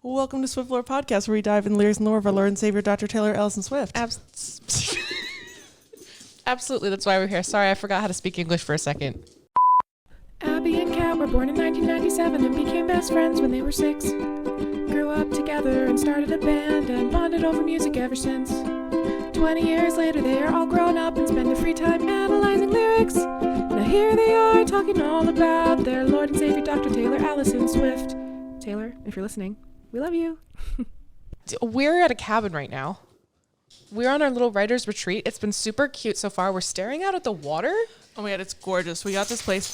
Welcome to Swiftlore Podcast, where we dive in the lyrics and lore of our Lord and Savior, Dr. Taylor Allison Swift. Absolutely, that's why we're here. Sorry, I forgot how to speak English for a second. Abby and Kat were born in 1997 and became best friends when they were 6. Grew up together and started a band and bonded over music ever since. 20 years later, they are all grown up and spend their free time analyzing lyrics. Now here they are talking all about their Lord and Savior, Dr. Taylor Allison Swift. Taylor, if you're listening, we love you. We're at a cabin right now. We're on our little writer's retreat. It's been super cute so far. We're staring out at the water. Oh my God, it's gorgeous. We got this place.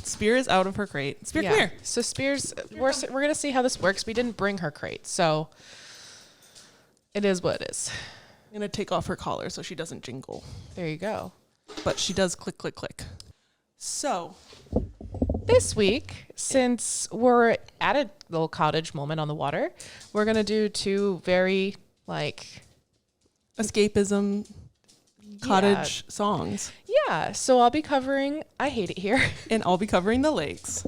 Spear is out of her crate. Spear, come here. So Spear's, we're going to see how this works. We didn't bring her crate, so it is what it is. I'm going to take off her collar so she doesn't jingle. There you go. But she does click, click, click. So this week, since we're at a little cottage moment on the water, we're going to do two very, escapism cottage songs. Yeah, so I'll be covering I Hate It Here. And I'll be covering the lakes.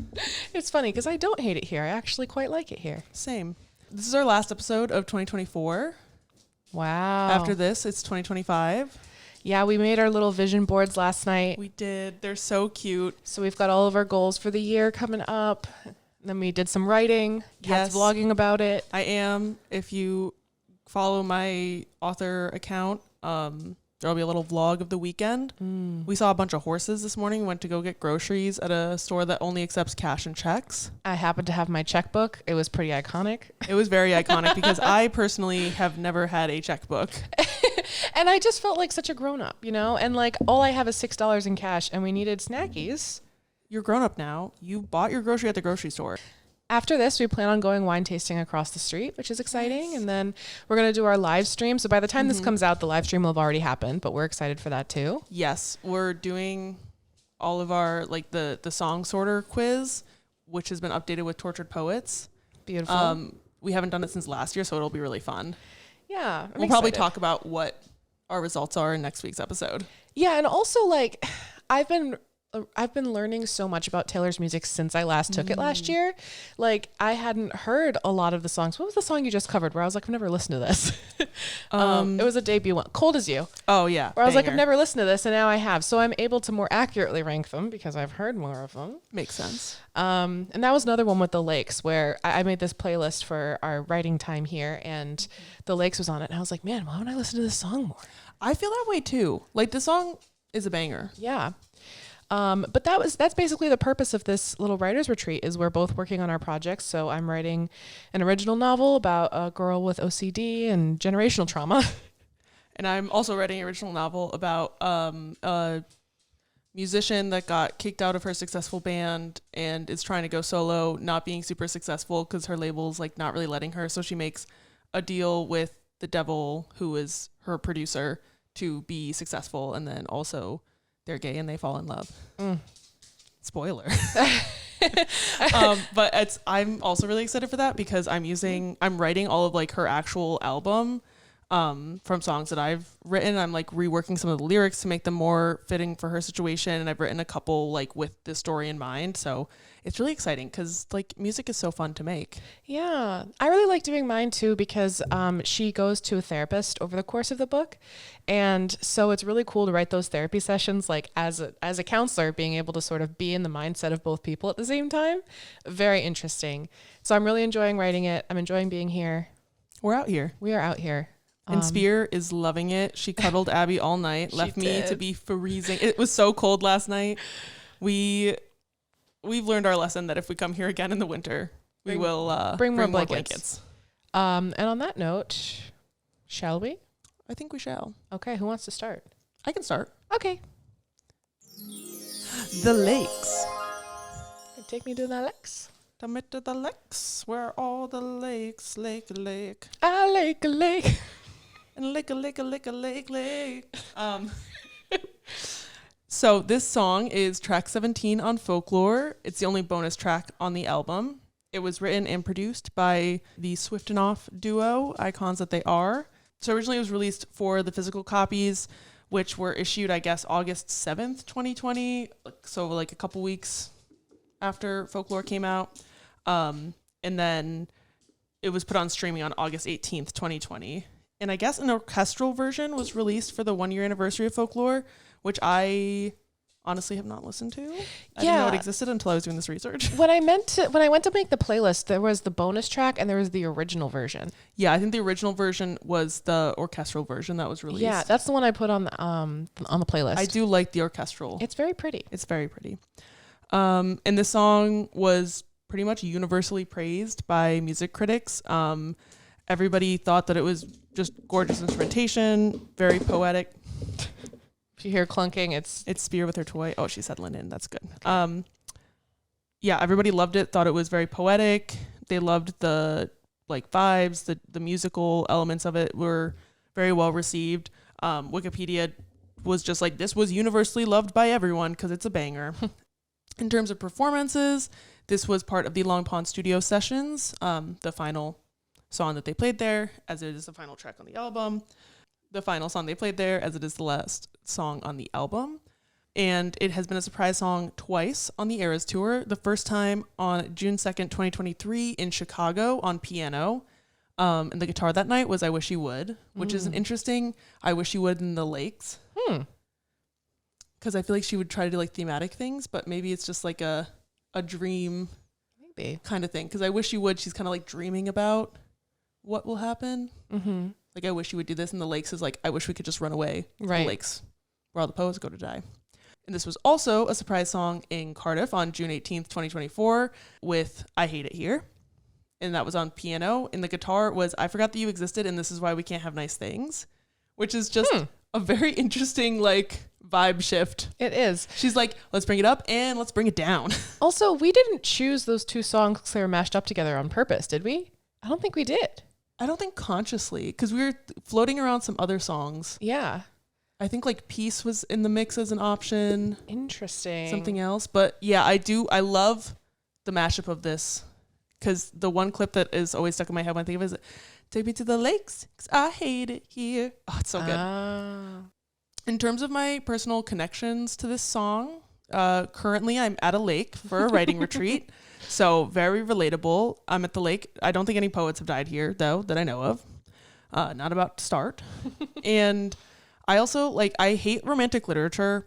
It's funny because I don't hate it here. I actually quite like it here. Same. This is our last episode of 2024. Wow. After this, it's 2025. Yeah, we made our little vision boards last night. We did. They're so cute. So we've got all of our goals for the year coming up. Then we did some writing. Kat's vlogging about it. I am. If you follow my author account, there'll be a little vlog of the weekend. We saw a bunch of horses this morning. We went to go get groceries at a store that only accepts cash and checks. I happened to have my checkbook. It was pretty iconic. It was very iconic because I personally have never had a checkbook. And I just felt like such a grown-up, you know? And all I have is $6 in cash and we needed snackies. You're grown up now. You bought your grocery at the grocery store. After this, we plan on going wine tasting across the street, which is exciting. Nice. And then we're going to do our live stream. So by the time this comes out, the live stream will have already happened, but we're excited for that too. Yes. We're doing all of our, the song sorter quiz, which has been updated with Tortured Poets. Beautiful. We haven't done it since last year, so it'll be really fun. Yeah. We'll probably talk about what our results are in next week's episode. Yeah. And also I've been learning so much about Taylor's music since I last took it last year. I hadn't heard a lot of the songs. What was the song you just covered where I was like, I've never listened to this? It was a debut one, Cold As You. Oh yeah. Where I was like, I've never listened to this, and now I have. So I'm able to more accurately rank them because I've heard more of them. Makes sense. And that was another one with the lakes where I made this playlist for our writing time here, and the lakes was on it. And I was like, man, why don't I listen to this song more? I feel that way too. The song is a banger. Yeah. But that's basically the purpose of this little writer's retreat is we're both working on our projects. So I'm writing an original novel about a girl with OCD and generational trauma. And I'm also writing an original novel about a musician that got kicked out of her successful band and is trying to go solo, not being super successful because her label's not really letting her. So she makes a deal with the devil, who is her producer, to be successful, and then also they're gay and they fall in love. Spoiler. But I'm also really excited for that because I'm writing all of her actual album from songs that I've written. I'm reworking some of the lyrics to make them more fitting for her situation, and I've written a couple with this story in mind. So it's really exciting because music is so fun to make. Yeah, I really like doing mine too because she goes to a therapist over the course of the book, and so it's really cool to write those therapy sessions as a counselor, being able to sort of be in the mindset of both people at the same time. Very interesting. So I'm really enjoying writing it. I'm enjoying being here. We're out here. We are out here. And Spear is loving it. She cuddled Abby all night, left me to be freezing. It was so cold last night. We've learned our lesson that if we come here again in the winter, we will bring more blankets. And on that note, shall we? I think we shall. Okay, who wants to start? I can start. Okay. The lakes. Take me to the lakes. Take me to the lakes, where all the lakes, lake. A lake. And lake. So this song is track 17 on Folklore. It's the only bonus track on the album. It was written and produced by the Swift and Off duo, icons that they are. So originally it was released for the physical copies, which were issued, I guess, August 7th, 2020. So a couple weeks after Folklore came out. And then it was put on streaming on August 18th, 2020. And I guess an orchestral version was released for the 1-year anniversary of Folklore, which I honestly have not listened to. I didn't know it existed until I was doing this research. When I went to make the playlist, there was the bonus track and there was the original version. Yeah, I think the original version was the orchestral version that was released. Yeah, that's the one I put on the playlist. I do like the orchestral. It's very pretty. It's very pretty. And the song was pretty much universally praised by music critics. Everybody thought that it was just gorgeous instrumentation, very poetic. If you hear clunking, it's Spear with her toy. Oh, she said linen. That's good. Yeah, everybody loved it. Thought it was very poetic. They loved the vibes. The musical elements of it were very well received. Wikipedia was just like, this was universally loved by everyone because it's a banger. In terms of performances, this was part of the Long Pond Studio Sessions, the final song that they played there, as it is the final track on the album. The final song they played there, as it is the last song on the album. And it has been a surprise song twice on the Eras Tour. The first time on June 2nd, 2023 in Chicago on piano. And the guitar that night was I Wish You Would, which is an interesting I Wish You Would in the Lakes. Because I feel like she would try to do thematic things, but maybe it's just like a dream maybe kind of thing. Because I Wish You Would, she's kind of dreaming about what will happen. Mm-hmm. I wish you would do this. And the Lakes is I wish we could just run away to the lakes where all the poets go to die. And this was also a surprise song in Cardiff on June 18th, 2024 with I Hate It Here. And that was on piano. And the guitar was I Forgot That You Existed and This Is Why We Can't Have Nice Things, which is just a very interesting vibe shift. It is. She's let's bring it up and let's bring it down. Also, we didn't choose those two songs because they were mashed up together on purpose, did we? I don't think we did. I don't think consciously, because we were floating around some other songs. Yeah. I think Peace was in the mix as an option. Interesting. Something else. But yeah, I love the mashup of this, because the one clip that is always stuck in my head when I think of it is, take me to the lakes, because I hate it here. Oh, it's so good. In terms of my personal connections to this song, currently I'm at a lake for a writing retreat. So very relatable. I'm at the lake. I don't think any poets have died here, though, that I know of. Not about to start. And I also, I hate romantic literature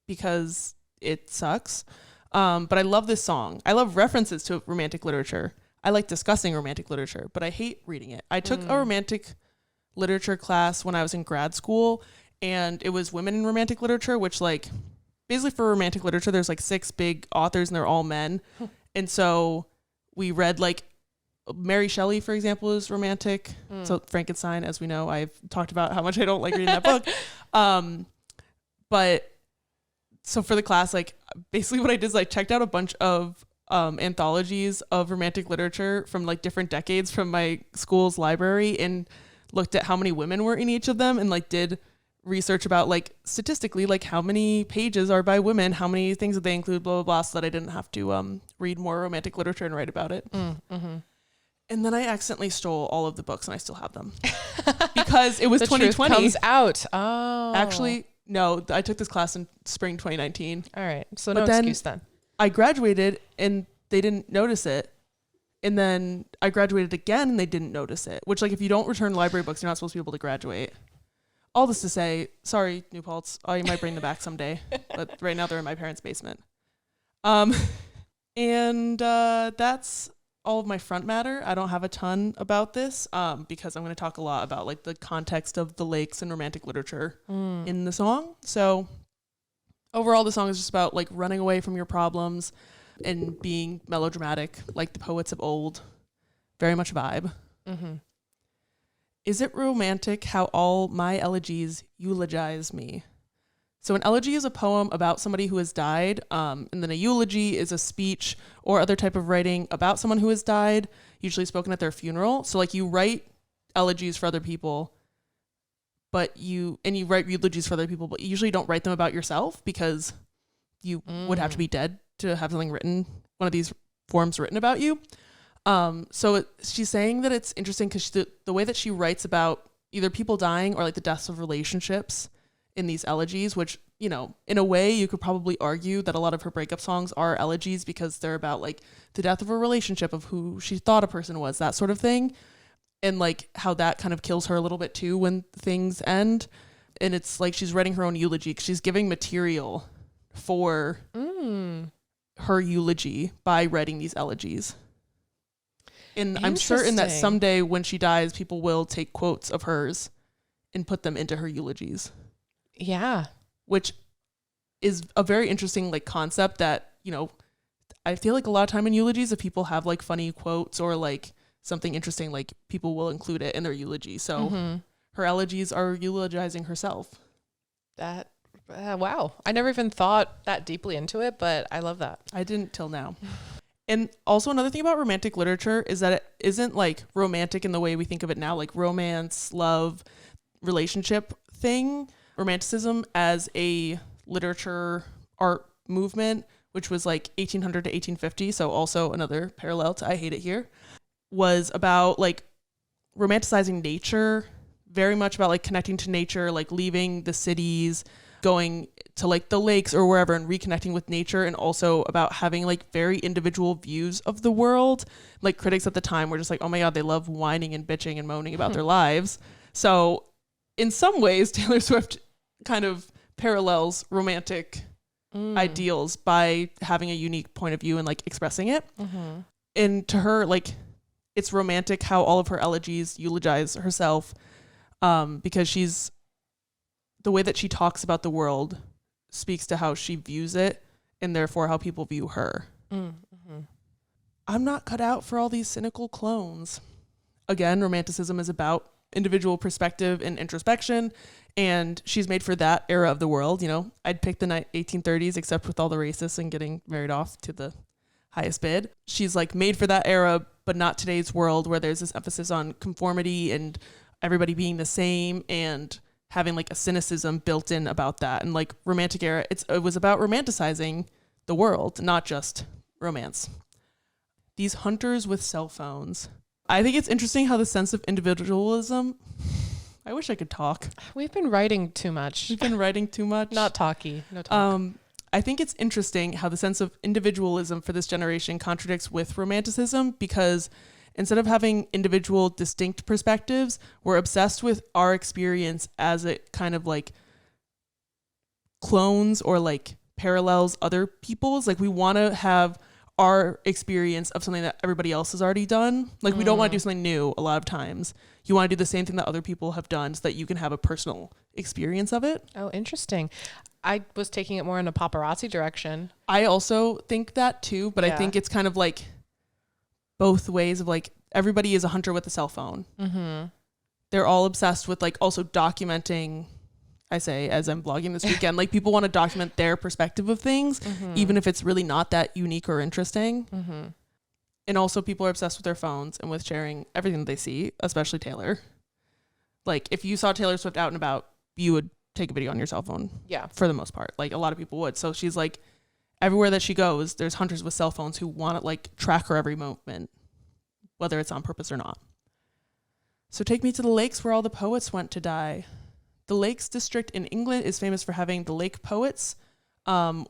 because it sucks. But I love this song. I love references to romantic literature. I like discussing romantic literature, but I hate reading it. I took a romantic literature class when I was in grad school, and it was women in romantic literature, which, basically for romantic literature, there's 6 big authors and they're all men. And so we read Mary Shelley, for example, is romantic. So Frankenstein, as we know, I've talked about how much I don't like reading that book. But so for the class, basically what I did is I checked out a bunch of anthologies of romantic literature from different decades from my school's library and looked at how many women were in each of them and did research about statistically how many pages are by women, how many things that they include, blah blah blah, so that I didn't have to read more romantic literature and write about it. And then I accidentally stole all of the books and I still have them because it was the 2020 truth comes out. Oh, actually no, I took this class in spring 2019. All right, so but no excuse then. I graduated and they didn't notice it, and then I graduated again and they didn't notice it, which if you don't return library books, you're not supposed to be able to graduate. All this to say, sorry, New Paltz, I might bring them back someday, but right now they're in my parents' basement. And that's all of my front matter. I don't have a ton about this because I'm going to talk a lot about the context of the lakes and romantic literature in the song. So overall, the song is just about running away from your problems and being melodramatic, like the poets of old. Very much a vibe. Is it romantic how all my elegies eulogize me? So an elegy is a poem about somebody who has died, and then a eulogy is a speech or other type of writing about someone who has died, usually spoken at their funeral. So you write elegies for other people, and you write eulogies for other people, but you usually don't write them about yourself because you would have to be dead to have something written, one of these forms written about you. She's saying that it's interesting because the way that she writes about either people dying or the deaths of relationships in these elegies, which, you know, in a way you could probably argue that a lot of her breakup songs are elegies because they're about like the death of a relationship, of who she thought a person was, that sort of thing. And like how that kind of kills her a little bit too when things end. And it's like she's writing her own eulogy 'cause she's giving material for her eulogy by writing these elegies. And I'm certain that someday when she dies, people will take quotes of hers and put them into her eulogies. Yeah. Which is a very interesting like concept that, you know, I feel like a lot of time in eulogies, if people have like funny quotes or like something interesting, like people will include it in their eulogy. So her elegies are eulogizing herself. That, wow. I never even thought that deeply into it, but I love that. I didn't till now. And also another thing about romantic literature is that it isn't like romantic in the way we think of it now, like romance, love, relationship thing. Romanticism as a literature art movement, which was like 1800 to 1850, so also another parallel to I Hate It Here, was about like romanticizing nature, very much about like connecting to nature, like leaving the cities, going to like the lakes or wherever and reconnecting with nature, and also about having like very individual views of the world. Like critics at the time were just like, oh my God, they love whining and bitching and moaning about their lives. So in some ways, Taylor Swift kind of parallels romantic ideals by having a unique point of view and like expressing it. And to her, like, it's romantic how all of her elegies eulogize herself, because she's, the way that she talks about the world speaks to how she views it and therefore how people view her. I'm not cut out for all these cynical clones. Again, Romanticism is about individual perspective and introspection, and she's made for that era of the world. You know, I'd pick the 1830s, except with all the racists and getting married off to the highest bid. She's like made for that era, but not today's world, where there's this emphasis on conformity and everybody being the same and having like a cynicism built in about that. And like romantic era, it was about romanticizing the world, not just romance. These hunters with cell phones. I think it's interesting how the sense of individualism, I wish I could talk. We've been writing too much. Not talky. No talk. I think it's interesting how the sense of individualism for this generation contradicts with Romanticism, because instead of having individual distinct perspectives, we're obsessed with our experience as it kind of like clones or like parallels other people's. Like we want to have our experience of something that everybody else has already done. Like we don't want to do something new a lot of times. You want to do the same thing that other people have done so that you can have a personal experience of it. Oh, interesting. I was taking it more in a paparazzi direction. I also think that too, but I think it's kind of like both ways of like everybody is a hunter with a cell phone. They're all obsessed with like also documenting, I say as I'm vlogging this weekend, like people want to document their perspective of things, even if it's really not that unique or interesting. And also people are obsessed with their phones and with sharing everything that they see, especially Taylor. Like if you saw Taylor Swift out and about, you would take a video on your cell phone. Yeah. For the most part. Like a lot of people would. So she's like, everywhere that she goes, there's hunters with cell phones who want to like track her every movement, whether it's on purpose or not. So take me to the lakes where all the poets went to die. The Lakes District in England is famous for having the lake poets,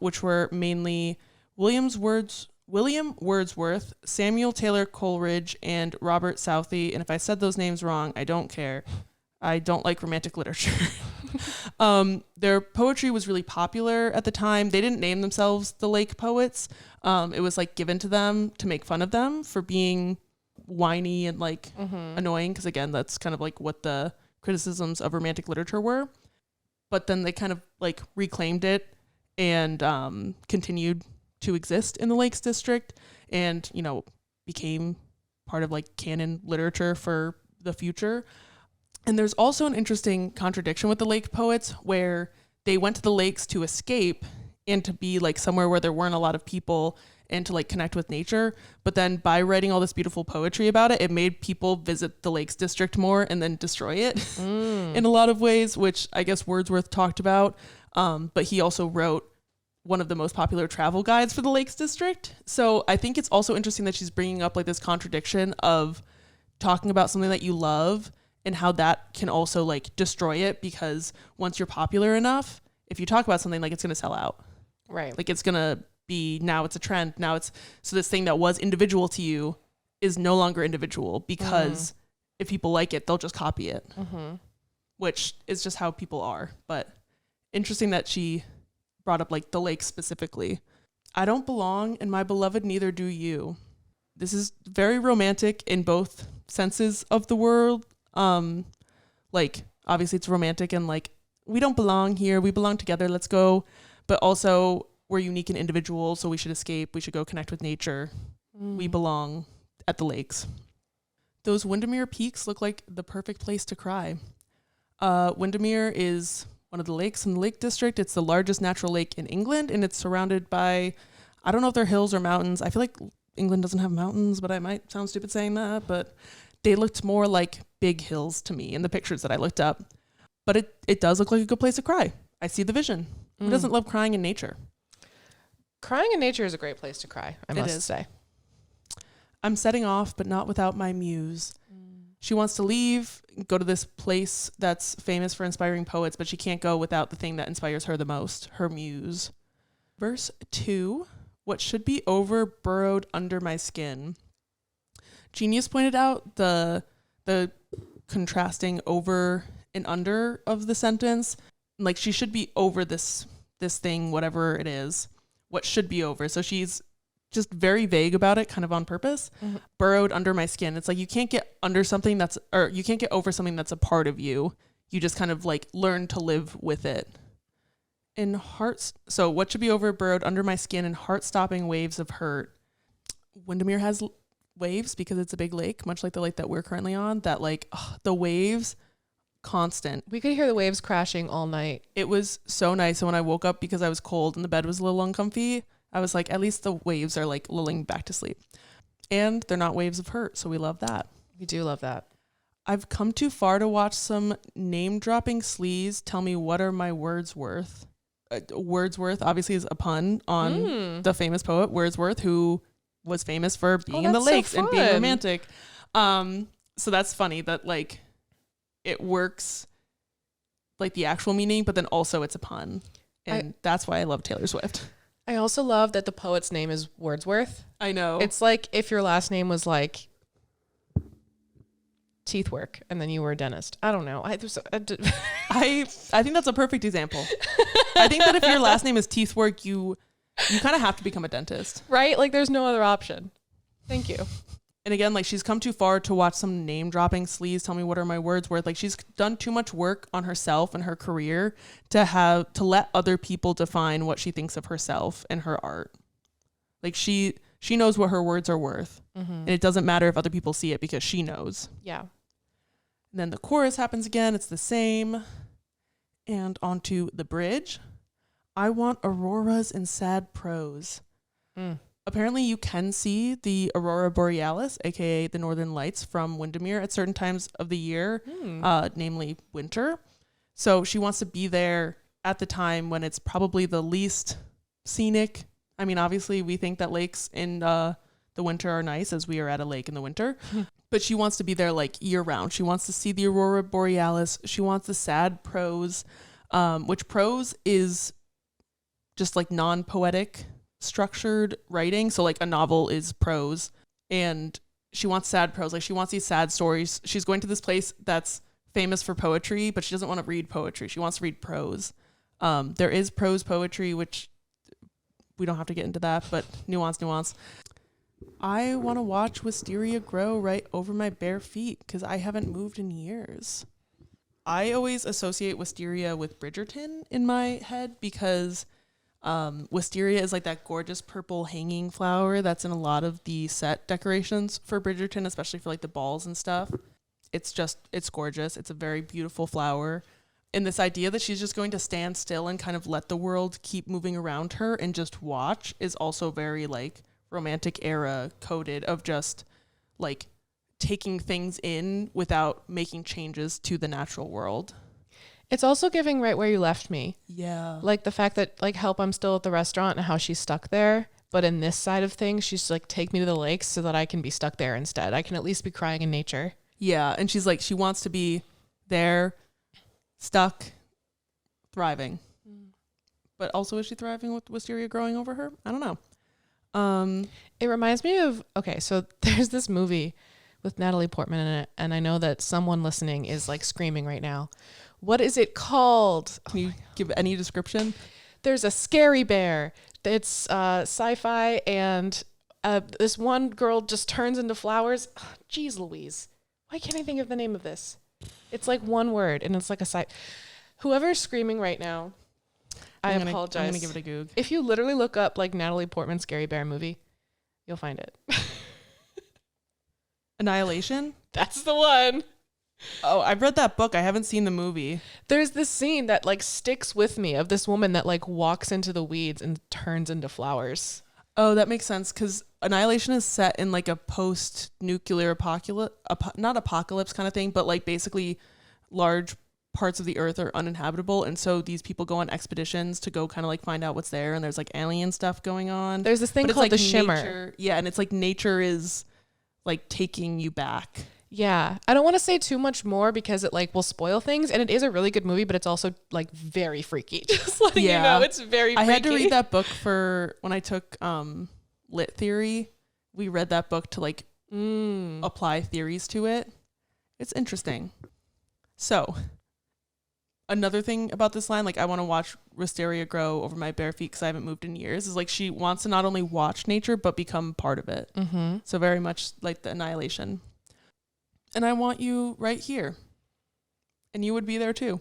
which were mainly William Wordsworth, Samuel Taylor Coleridge, and Robert Southey. And if I said those names wrong, I don't care. I don't like romantic literature. Their poetry was really popular at the time. They didn't name themselves the Lake Poets. It was like given to them to make fun of them for being whiny and like annoying. Because again, that's kind of like what the criticisms of romantic literature were. But then they kind of like reclaimed it and continued to exist in the Lakes District, and you know, became part of like canon literature for the future. And there's also an interesting contradiction with the lake poets, where they went to the lakes to escape and to be like somewhere where there weren't a lot of people and to like connect with nature. But then by writing all this beautiful poetry about it, it made people visit the Lakes District more and then destroy it in a lot of ways, which I guess Wordsworth talked about. But he also wrote one of the most popular travel guides for the Lakes District. So I think it's also interesting that she's bringing up like this contradiction of talking about something that you love and how that can also like destroy it, because once you're popular enough, if you talk about something, like, it's going to sell out. Right. Like, it's going to be, now it's a trend. Now it's, so this thing that was individual to you is no longer individual because if people like it, they'll just copy it, which is just how people are. But interesting that she brought up like the lake specifically. I don't belong and my beloved neither do you. This is very romantic in both senses of the word. Like, obviously it's romantic and like, we don't belong here. We belong together. Let's go. But also we're unique and individual. So we should escape. We should go connect with nature. We belong at the lakes. Those Windermere Peaks look like the perfect place to cry. Windermere is one of the lakes in the Lake District. It's the largest natural lake in England, and it's surrounded by, I don't know if they're hills or mountains. I feel like England doesn't have mountains, but I might sound stupid saying that, but they looked more like big hills to me in the pictures that I looked up. But it does look like a good place to cry. I see the vision. Who doesn't love crying in nature? Crying in nature is a great place to cry, I must say. I'm setting off, but not without my muse. She wants to leave, go to this place that's famous for inspiring poets, but she can't go without the thing that inspires her the most, her muse. Verse 2, what should be over burrowed under my skin. Genius pointed out the contrasting over and under of the sentence. Like, she should be over this thing, whatever it is, what should be over. So she's just very vague about it, kind of on purpose. Burrowed under my skin. It's like you can't get under something you can't get over something that's a part of you. You just kind of like learn to live with it. So what should be over burrowed under my skin in heart-stopping waves of hurt. Windermere has waves because it's a big lake, much like the lake that we're currently on, that like the waves constant. We could hear the waves crashing all night. It was so nice. And when I woke up because I was cold and the bed was a little uncomfy, I was like, at least the waves are like lulling back to sleep. And they're not waves of hurt, so we love that. We do love that. I've come too far to watch some name-dropping sleaze tell me what are my words worth. Wordsworth obviously is a pun on the famous poet Wordsworth, who was famous for being in the lakes and being romantic. So that's funny that like it works like the actual meaning, but then also it's a pun. And that's why I love Taylor Swift. I also love that the poet's name is Wordsworth. I know. It's like if your last name was like Teethwork and then you were a dentist. I don't know. I think that's a perfect example. I think that if your last name is Teethwork, you kind of have to become a dentist. Right? Like there's no other option. Thank you. And again, like she's come too far to watch some name dropping sleaze tell me what are my words worth. Like she's done too much work on herself and her career to let other people define what she thinks of herself and her art. Like she knows what her words are worth. And it doesn't matter if other people see it because she knows. Yeah. And then the chorus happens again. It's the same. And onto the bridge. I want auroras and sad prose. Apparently you can see the aurora borealis, aka the northern lights, from Windermere at certain times of the year, namely winter. So she wants to be there at the time when it's probably the least scenic. I mean, obviously we think that lakes in the winter are nice, as we are at a lake in the winter, but she wants to be there like year round. She wants to see the aurora borealis. She wants the sad prose, which prose is just like non-poetic structured writing. So like a novel is prose, and she wants sad prose. Like she wants these sad stories. She's going to this place that's famous for poetry, but she doesn't want to read poetry. She wants to read prose. There is prose poetry, which we don't have to get into that, but nuance. I want to watch wisteria grow right over my bare feet because I haven't moved in years. I always associate wisteria with Bridgerton in my head because wisteria is like that gorgeous purple hanging flower that's in a lot of the set decorations for Bridgerton, especially for like the balls and stuff. It's gorgeous. It's a very beautiful flower. And this idea that she's just going to stand still and kind of let the world keep moving around her and just watch is also very like romantic era coded of just like taking things in without making changes to the natural world. It's also giving right where you left me. Yeah. Like the fact that like help I'm still at the restaurant and how she's stuck there. But in this side of things, she's like, take me to the lakes so that I can be stuck there instead. I can at least be crying in nature. Yeah. And she's like, she wants to be there, stuck, thriving. But also, is she thriving with wisteria growing over her? I don't know. It reminds me of, okay, so there's this movie with Natalie Portman in it, and I know that someone listening is like screaming right now. What is it called? Can you give any description? There's a scary bear. It's sci-fi, and this one girl just turns into flowers. Jeez Louise. Why can't I think of the name of this? It's like one word, and it's like a whoever's screaming right now, I apologize. I'm going to give it a goog. If you literally look up like Natalie Portman scary bear movie, you'll find it. Annihilation? That's the one. Oh, I've read that book. I haven't seen the movie. There's this scene that like sticks with me of this woman that like walks into the weeds and turns into flowers. Oh, that makes sense because Annihilation is set in like a post-nuclear apocalypse, not apocalypse kind of thing, but like basically large parts of the earth are uninhabitable, and so these people go on expeditions to go kind of like find out what's there, and there's like alien stuff going on. There's this thing but called like the shimmer. Nature, yeah, and it's like nature is like taking you back. Yeah. I don't want to say too much more because it like will spoil things, and it is a really good movie, but it's also like very freaky. Just letting you know, it's very freaky. I had to read that book for when I took lit theory. We read that book to like apply theories to it. It's interesting. So another thing about this line, like I want to watch wisteria grow over my bare feet because I haven't moved in years, is like she wants to not only watch nature but become part of it. Mm-hmm. So very much like the Annihilation. And I want you right here. And you would be there too.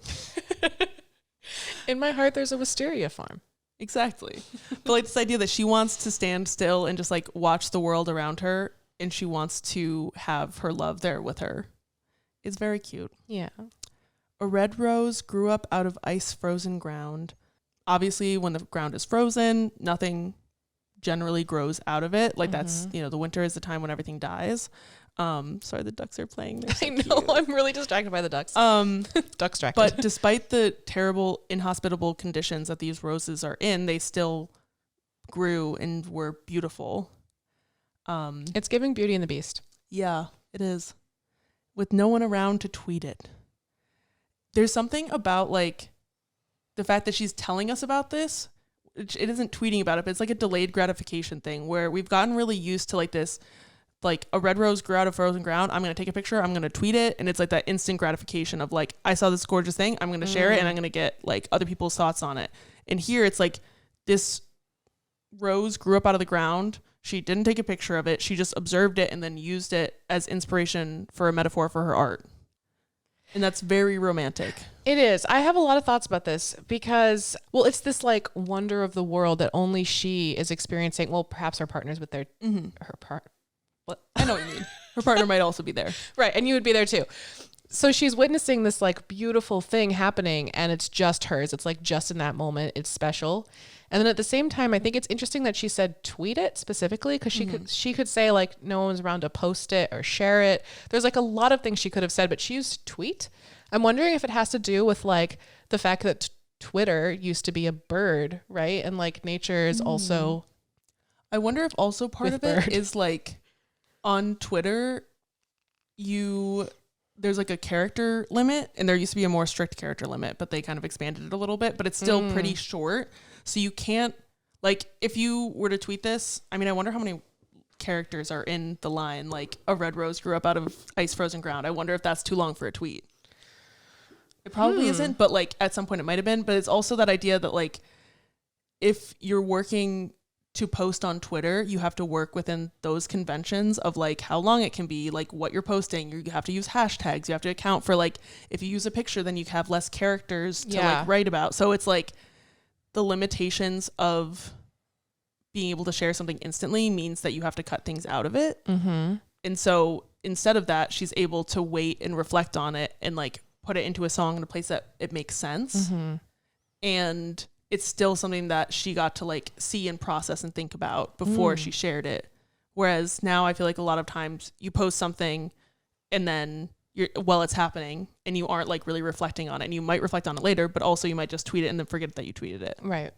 In my heart, there's a wisteria farm. Exactly. But like this idea that she wants to stand still and just like watch the world around her, and she wants to have her love there with her. It's very cute. Yeah. A red rose grew up out of ice frozen ground. Obviously, when the ground is frozen, nothing generally grows out of it. Like that's, the winter is the time when everything dies. Sorry, the ducks are playing. They're so I know. cute. I'm really distracted by the ducks. Ducks distracted. But despite the terrible, inhospitable conditions that these roses are in, they still grew and were beautiful. It's giving Beauty and the Beast. Yeah, it is. With no one around to tweet it. There's something about like the fact that she's telling us about this. It isn't tweeting about it, but it's like a delayed gratification thing where we've gotten really used to like this. Like a red rose grew out of frozen ground. I'm going to take a picture. I'm going to tweet it. And it's like that instant gratification of like, I saw this gorgeous thing. I'm going to share it and I'm going to get like other people's thoughts on it. And here it's like this rose grew up out of the ground. She didn't take a picture of it. She just observed it and then used it as inspiration for a metaphor for her art. And that's very romantic. It is. I have a lot of thoughts about this because, well, it's this like wonder of the world that only she is experiencing. Well, perhaps her partners with their, her part. What? I know what you mean. Her partner might also be there. Right. And you would be there too. So she's witnessing this like beautiful thing happening and it's just hers. It's like just in that moment. It's special. And then at the same time, I think it's interesting that she said tweet it specifically because she could say like no one's around to post it or share it. There's like a lot of things she could have said, but she used tweet. I'm wondering if it has to do with like the fact that Twitter used to be a bird, right? And like nature is also. I wonder if also part of it is like on Twitter, there's like a character limit, and there used to be a more strict character limit, but they kind of expanded it a little bit, but it's still pretty short. So you can't, like, if you were to tweet this, I mean, I wonder how many characters are in the line, like, a red rose grew up out of ice frozen ground. I wonder if that's too long for a tweet. It probably isn't, but like at some point it might have been. But it's also that idea that like, if you're working to post on Twitter, you have to work within those conventions of like how long it can be, like what you're posting. You have to use hashtags. You have to account for like, if you use a picture, then you have less characters to like write about. So it's like the limitations of being able to share something instantly means that you have to cut things out of it. Mm-hmm. And so instead of that, she's able to wait and reflect on it and like put it into a song in a place that it makes sense. Mm-hmm. And it's still something that she got to like see and process and think about before she shared it. Whereas now I feel like a lot of times you post something and then it's happening and you aren't like really reflecting on it, and you might reflect on it later, but also you might just tweet it and then forget that you tweeted it. Right.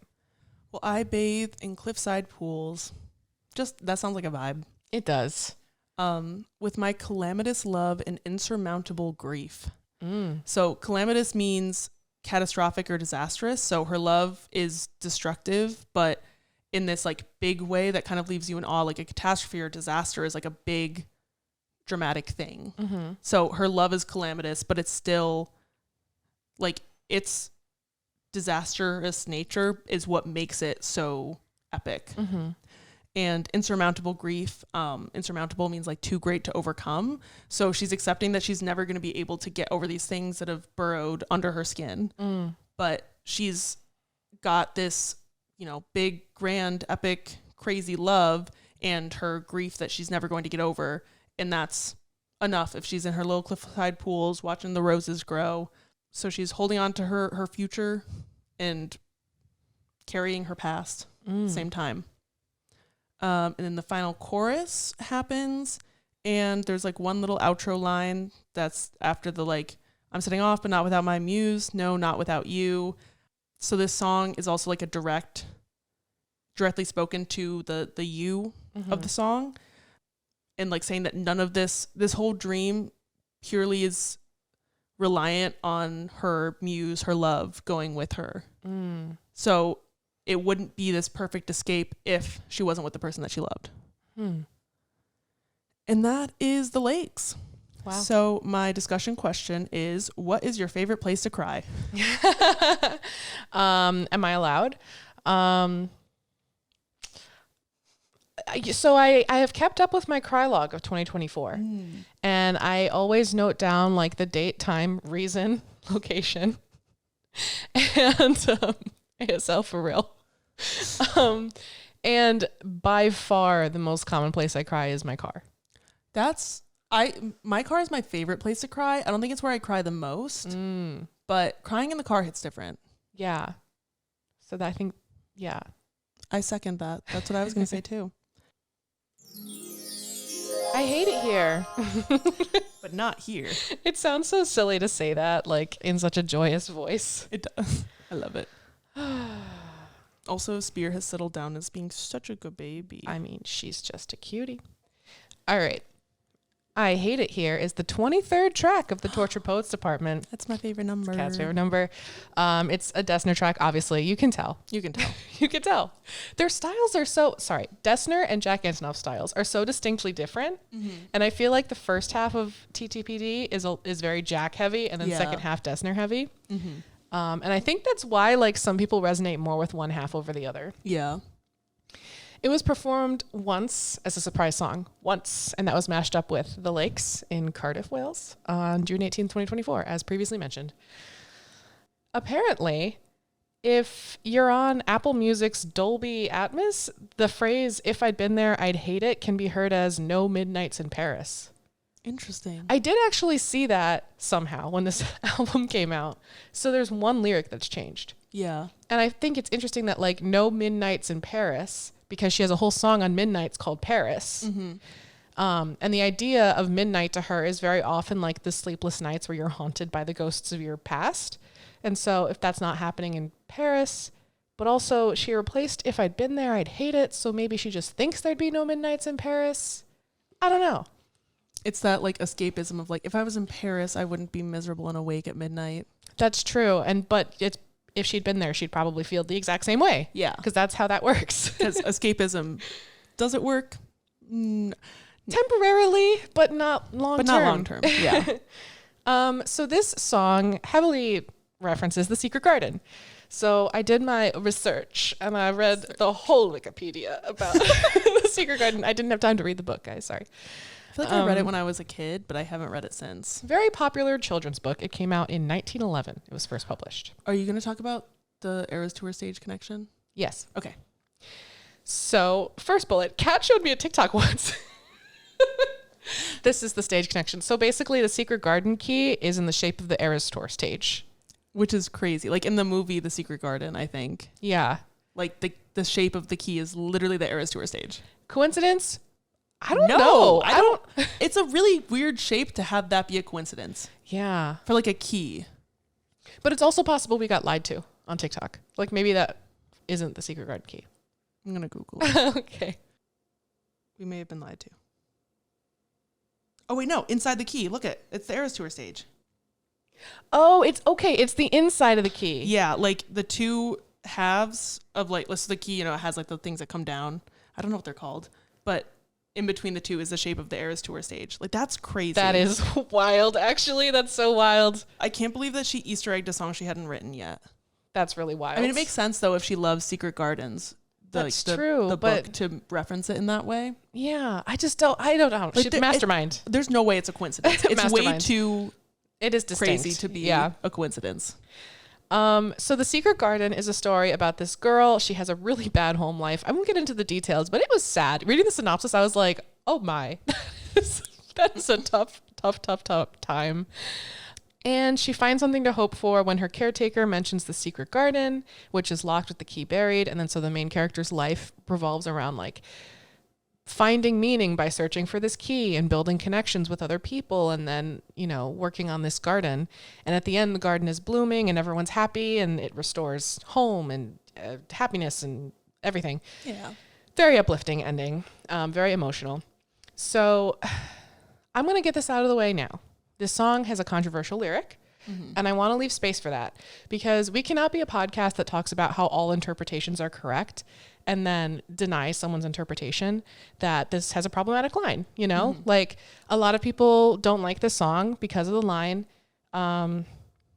Well, I bathe in cliffside pools. Just, that sounds like a vibe. It does. With my calamitous love and insurmountable grief. So calamitous means catastrophic or disastrous. So her love is destructive, but in this like big way that kind of leaves you in awe. Like a catastrophe or disaster is like a big dramatic thing. Mm-hmm. So her love is calamitous, but it's still like its disastrous nature is what makes it so epic. Mm-hmm. And insurmountable grief, insurmountable means like too great to overcome. So she's accepting that she's never going to be able to get over these things that have burrowed under her skin. But she's got this, you know, big, grand, epic, crazy love and her grief that she's never going to get over. And that's enough if she's in her little cliffside pools watching the roses grow. So she's holding on to her future and carrying her past at the same time. And then the final chorus happens, and there's like one little outro line that's after the like, I'm setting off, but not without my muse. No, not without you. So this song is also like a directly spoken to the you of the song, and like saying that none of this whole dream purely is reliant on her muse, her love going with her. So it wouldn't be this perfect escape if she wasn't with the person that she loved. And that is the lakes. Wow. So my discussion question is, what is your favorite place to cry? Am I allowed? So I have kept up with my cry log of 2024, and I always note down like the date, time, reason, location, and ASL for real. And by far the most common place I cry is my car. My car is my favorite place to cry. I don't think it's where I cry the most, but crying in the car hits different. Yeah. So that, I think, yeah. I second that. That's what I was going to say too. I hate it here. But not here. It sounds so silly to say that, like in such a joyous voice. It does. I love it. Also, Spear has settled down as being such a good baby. I mean, she's just a cutie. All right. I Hate It Here is the 23rd track of the Tortured Poets Department. That's my favorite number. It's Kat's favorite number. It's a Dessner track, obviously. You can tell. You can tell. You can tell. Their styles are Dessner and Jack Antonoff's styles are so distinctly different. And I feel like the first half of TTPD is very Jack heavy, and then second half Dessner heavy. And I think that's why like some people resonate more with one half over the other. Yeah. It was performed once as a surprise song, and that was mashed up with The Lakes in Cardiff, Wales on June 18th, 2024, as previously mentioned. Apparently, if you're on Apple Music's Dolby Atmos, the phrase, "If I'd been there, I'd hate it," can be heard as "No Midnights in Paris." Interesting. I did actually see that somehow when this album came out. So there's one lyric that's changed. Yeah. And I think it's interesting that like "No Midnights in Paris," because she has a whole song on midnights called Paris. And the idea of midnight to her is very often like the sleepless nights where you're haunted by the ghosts of your past. And so if that's not happening in Paris, but also she replaced "If I'd been there, I'd hate it." So maybe she just thinks there'd be no midnights in Paris. I don't know. It's that like escapism of like, if I was in Paris, I wouldn't be miserable and awake at midnight. That's true. But if she'd been there, she'd probably feel the exact same way. Yeah. Because that's how that works. Because escapism, does it work? Temporarily, but not long term. But not long term. Yeah. So this song heavily references The Secret Garden. So I did my research and I read the whole Wikipedia about The Secret Garden. I didn't have time to read the book, guys. Sorry. I feel like I read it when I was a kid, but I haven't read it since. Very popular children's book. It came out in 1911. It was first published. Are you going to talk about the Eras Tour stage connection? Yes. Okay. So first bullet, Kat showed me a TikTok once. This is the stage connection. So basically the Secret Garden key is in the shape of the Eras Tour stage. Which is crazy. Like in the movie The Secret Garden, I think. Yeah. Like the shape of the key is literally the Eras Tour stage. Coincidence? I don't know. I don't. It's a really weird shape to have that be a coincidence. Yeah. For like a key. But it's also possible we got lied to on TikTok. Like maybe that isn't the Secret Garden key. I'm going to Google it. Okay. We may have been lied to. Oh, wait, no. Inside the key. Look it's the Eras Tour stage. Oh, it's okay. It's the inside of the key. Yeah, like the two halves of like, let's the key, you know, it has like the things that come down. I don't know what they're called, but in between the two is the shape of the Eras Tour stage. Like, that's crazy. That is wild. Actually, that's so wild. I can't believe that she Easter egged a song she hadn't written yet. That's really wild. I mean, it makes sense though if she loves Secret Gardens. That's true. The but book to reference it in that way. Yeah, I don't know. Like Mastermind. There's no way it's a coincidence. It's way too it is distinct. crazy to be a coincidence. So The Secret Garden is a story about this girl. She has a really bad home life. I won't get into the details, but it was sad. Reading the synopsis, I was like, oh my, that's a tough time. And she finds something to hope for when her caretaker mentions the secret garden, which is locked with the key buried. And then so the main character's life revolves around like finding meaning by searching for this key and building connections with other people and then, you know, working on this garden. And at the end, the garden is blooming and everyone's happy and it restores home and happiness and everything. Yeah. Very uplifting ending, very emotional. So I'm going to get this out of the way now. This song has a controversial lyric, and I want to leave space for that because we cannot be a podcast that talks about how all interpretations are correct and then deny someone's interpretation that this has a problematic line, you know? Like, a lot of people don't like this song because of the line, the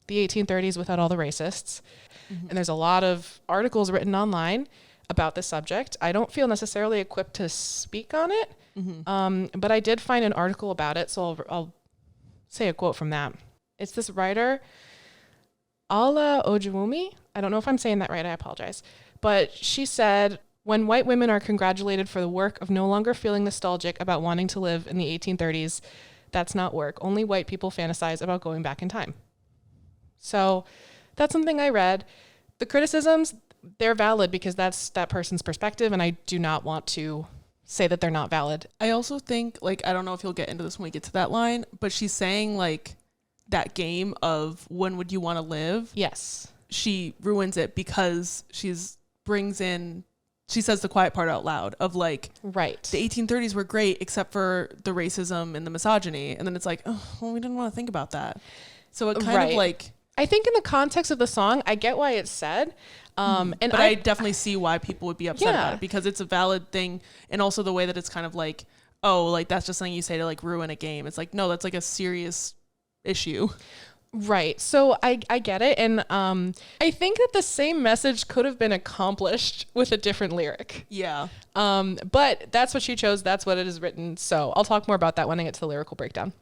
1830s without all the racists. And there's a lot of articles written online about this subject. I don't feel necessarily equipped to speak on it, but I did find an article about it, so I'll say a quote from that. It's this writer, Ala Ojewumi. I don't know if I'm saying that right. I apologize. But she said, when white women are congratulated for the work of no longer feeling nostalgic about wanting to live in the 1830s, that's not work. Only white people fantasize about going back in time. So that's something I read. The criticisms, they're valid because that's that person's perspective, and I do not want to say that they're not valid. I also think, like, I don't know if you'll get into this when we get to that line, but she's saying, like, that game of when would you want to live? Yes. She ruins it because she says the quiet part out loud of, like, right, the 1830s were great except for the racism and the misogyny. And then it's like, oh, well, we didn't want to think about that. So it kind of like, I think in the context of the song, I get why it's said. But I definitely see why people would be upset about it because it's a valid thing. And also the way that it's kind of like, oh, like that's just something you say to like ruin a game. It's like, no, that's like a serious issue. Right. So I get it. And I think that the same message could have been accomplished with a different lyric. Yeah. But that's what she chose. That's what it is written. So I'll talk more about that when I get to the lyrical breakdown.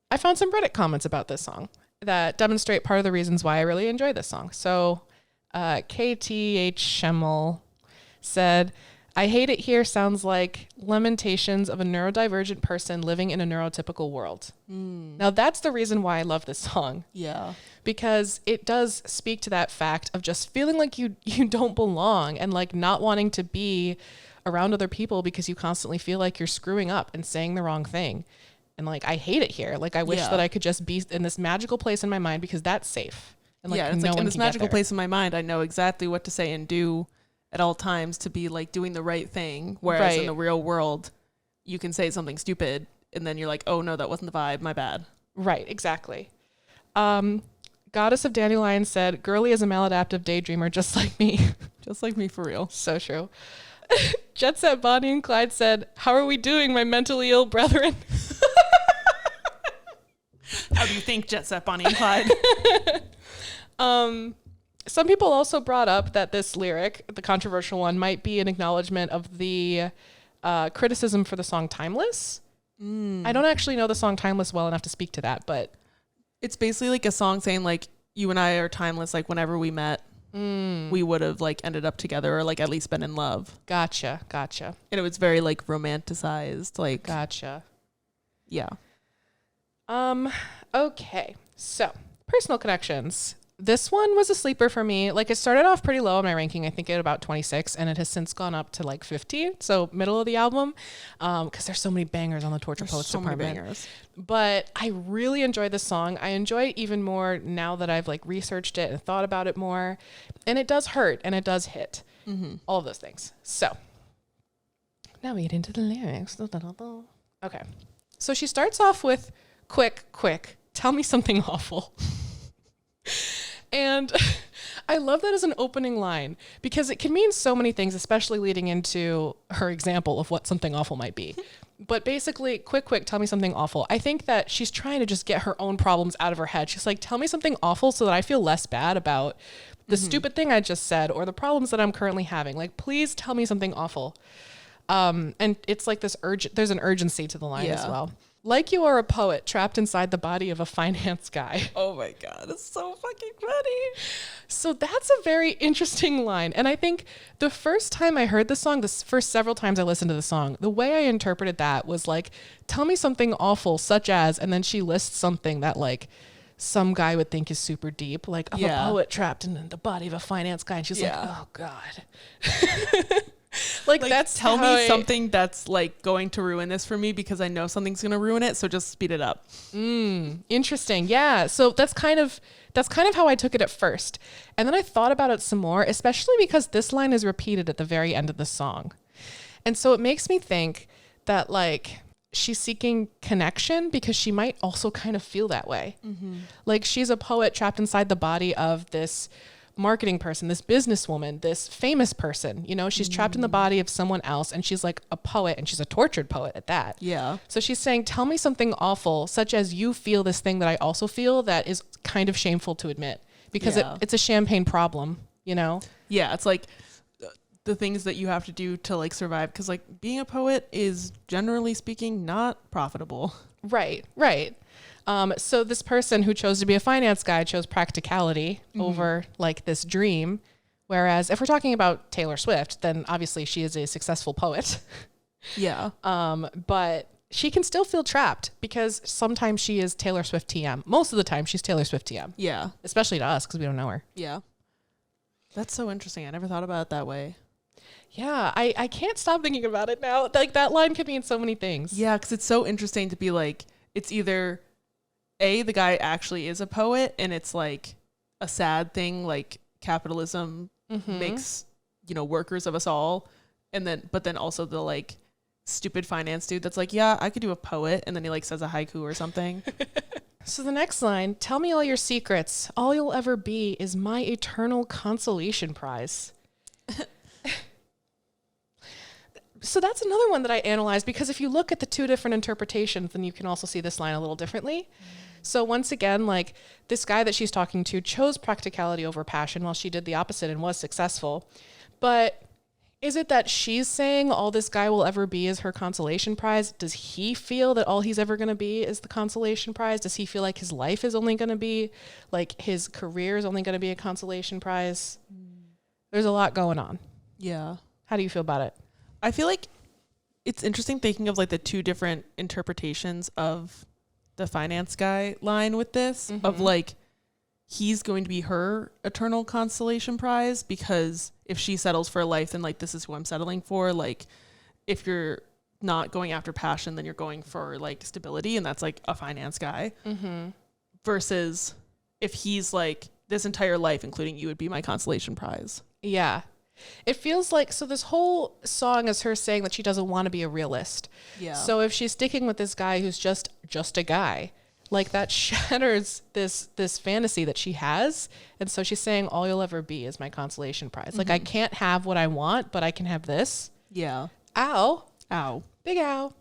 I found some Reddit comments about this song that demonstrate part of the reasons why I really enjoy this song. So KTH Schemmel said, I hate it here sounds like lamentations of a neurodivergent person living in a neurotypical world. Now that's the reason why I love this song. Yeah. Because it does speak to that fact of just feeling like you don't belong and like not wanting to be around other people because you constantly feel like you're screwing up and saying the wrong thing. And like, I hate it here. Like, I wish that I could just be in this magical place in my mind because that's safe. And like, it's like in this magical place in my mind, I know exactly what to say and do at all times to be like doing the right thing. Whereas in the real world, you can say something stupid and then you're like, oh no, that wasn't the vibe. My bad. Right. Exactly. Goddess of Dandelion said, girly is a maladaptive daydreamer just like me. Just like me for real. So true. Jet Set Bonnie and Clyde said, how are we doing, my mentally ill brethren? How do you think, Jet Set Bonnie and Clyde? Some people also brought up that this lyric, the controversial one, might be an acknowledgement of the criticism for the song Timeless. I don't actually know the song Timeless well enough to speak to that, but it's basically like a song saying like, you and I are timeless. Like whenever we met, we would have like ended up together or like at least been in love. Gotcha. And it was very like romanticized. Like, gotcha. Yeah. Okay. So personal connections. This one was a sleeper for me. Like it started off pretty low on my ranking. I think at about 26 and it has since gone up to like 15. So middle of the album. Cause there's so many bangers on the Torture Poets department. But I really enjoyed this song. I enjoy it even more now that I've like researched it and thought about it more, and it does hurt and it does hit all of those things. So now we get into the lyrics. Okay. So she starts off with quick, tell me something awful. And I love that as an opening line because it can mean so many things, especially leading into her example of what something awful might be. But basically, quick, tell me something awful. I think that she's trying to just get her own problems out of her head. She's like, tell me something awful so that I feel less bad about the stupid thing I just said or the problems that I'm currently having. Like, please tell me something awful. And it's like this there's an urgency to the line as well. Like you are a poet trapped inside the body of a finance guy. Oh my God, it's so fucking funny. So that's a very interesting line. And I think the first time I heard the song, the first several times I listened to the song, the way I interpreted that was like, tell me something awful, such as, and then she lists something that like some guy would think is super deep, like I'm a poet trapped in the body of a finance guy. And she's like, oh God. Like that's tell me something that's like going to ruin this for me because I know something's going to ruin it. So just speed it up. Interesting. Yeah. So that's kind of how I took it at first. And then I thought about it some more, especially because this line is repeated at the very end of the song. And so it makes me think that like she's seeking connection because she might also kind of feel that way. Like she's a poet trapped inside the body of this marketing person, this businesswoman, this famous person, you know, she's trapped in the body of someone else and she's like a poet and she's a tortured poet at that. Yeah. So she's saying, tell me something awful, such as you feel this thing that I also feel that is kind of shameful to admit because it's a champagne problem, you know? Yeah. It's like the things that you have to do to like survive. Cause like being a poet is generally speaking not profitable. Right. So this person who chose to be a finance guy chose practicality over like this dream. Whereas if we're talking about Taylor Swift, then obviously she is a successful poet. Yeah. But she can still feel trapped because sometimes she is Taylor Swift TM. Most of the time she's Taylor Swift TM. Yeah. Especially to us because we don't know her. Yeah. That's so interesting. I never thought about it that way. Yeah. I can't stop thinking about it now. Like that line could mean so many things. Yeah. Cause it's so interesting to be like, it's either the guy actually is a poet and it's like a sad thing, like capitalism makes, you know, workers of us all. But then also the like stupid finance dude that's like, yeah, I could do a poet. And then he like says a haiku or something. So the next line, tell me all your secrets. All you'll ever be is my eternal consolation prize. So that's another one that I analyzed because if you look at the two different interpretations, then you can also see this line a little differently. So once again, like this guy that she's talking to chose practicality over passion while she did the opposite and was successful. But is it that she's saying all this guy will ever be is her consolation prize? Does he feel that all he's ever going to be is the consolation prize? Does he feel like his life is only going to be, like his career is only going to be a consolation prize? There's a lot going on. Yeah. How do you feel about it? I feel like it's interesting thinking of like the two different interpretations of the finance guy line with this of like, he's going to be her eternal consolation prize because if she settles for a life, then like, this is who I'm settling for. Like if you're not going after passion, then you're going for like stability. And that's like a finance guy versus if he's like this entire life, including you would be my consolation prize. Yeah. It feels like, so this whole song is her saying that she doesn't want to be a realist. Yeah. So if she's sticking with this guy who's just a guy, like that shatters this fantasy that she has. And so she's saying all you'll ever be is my consolation prize. Like I can't have what I want, but I can have this. Yeah. Ow. Big ow.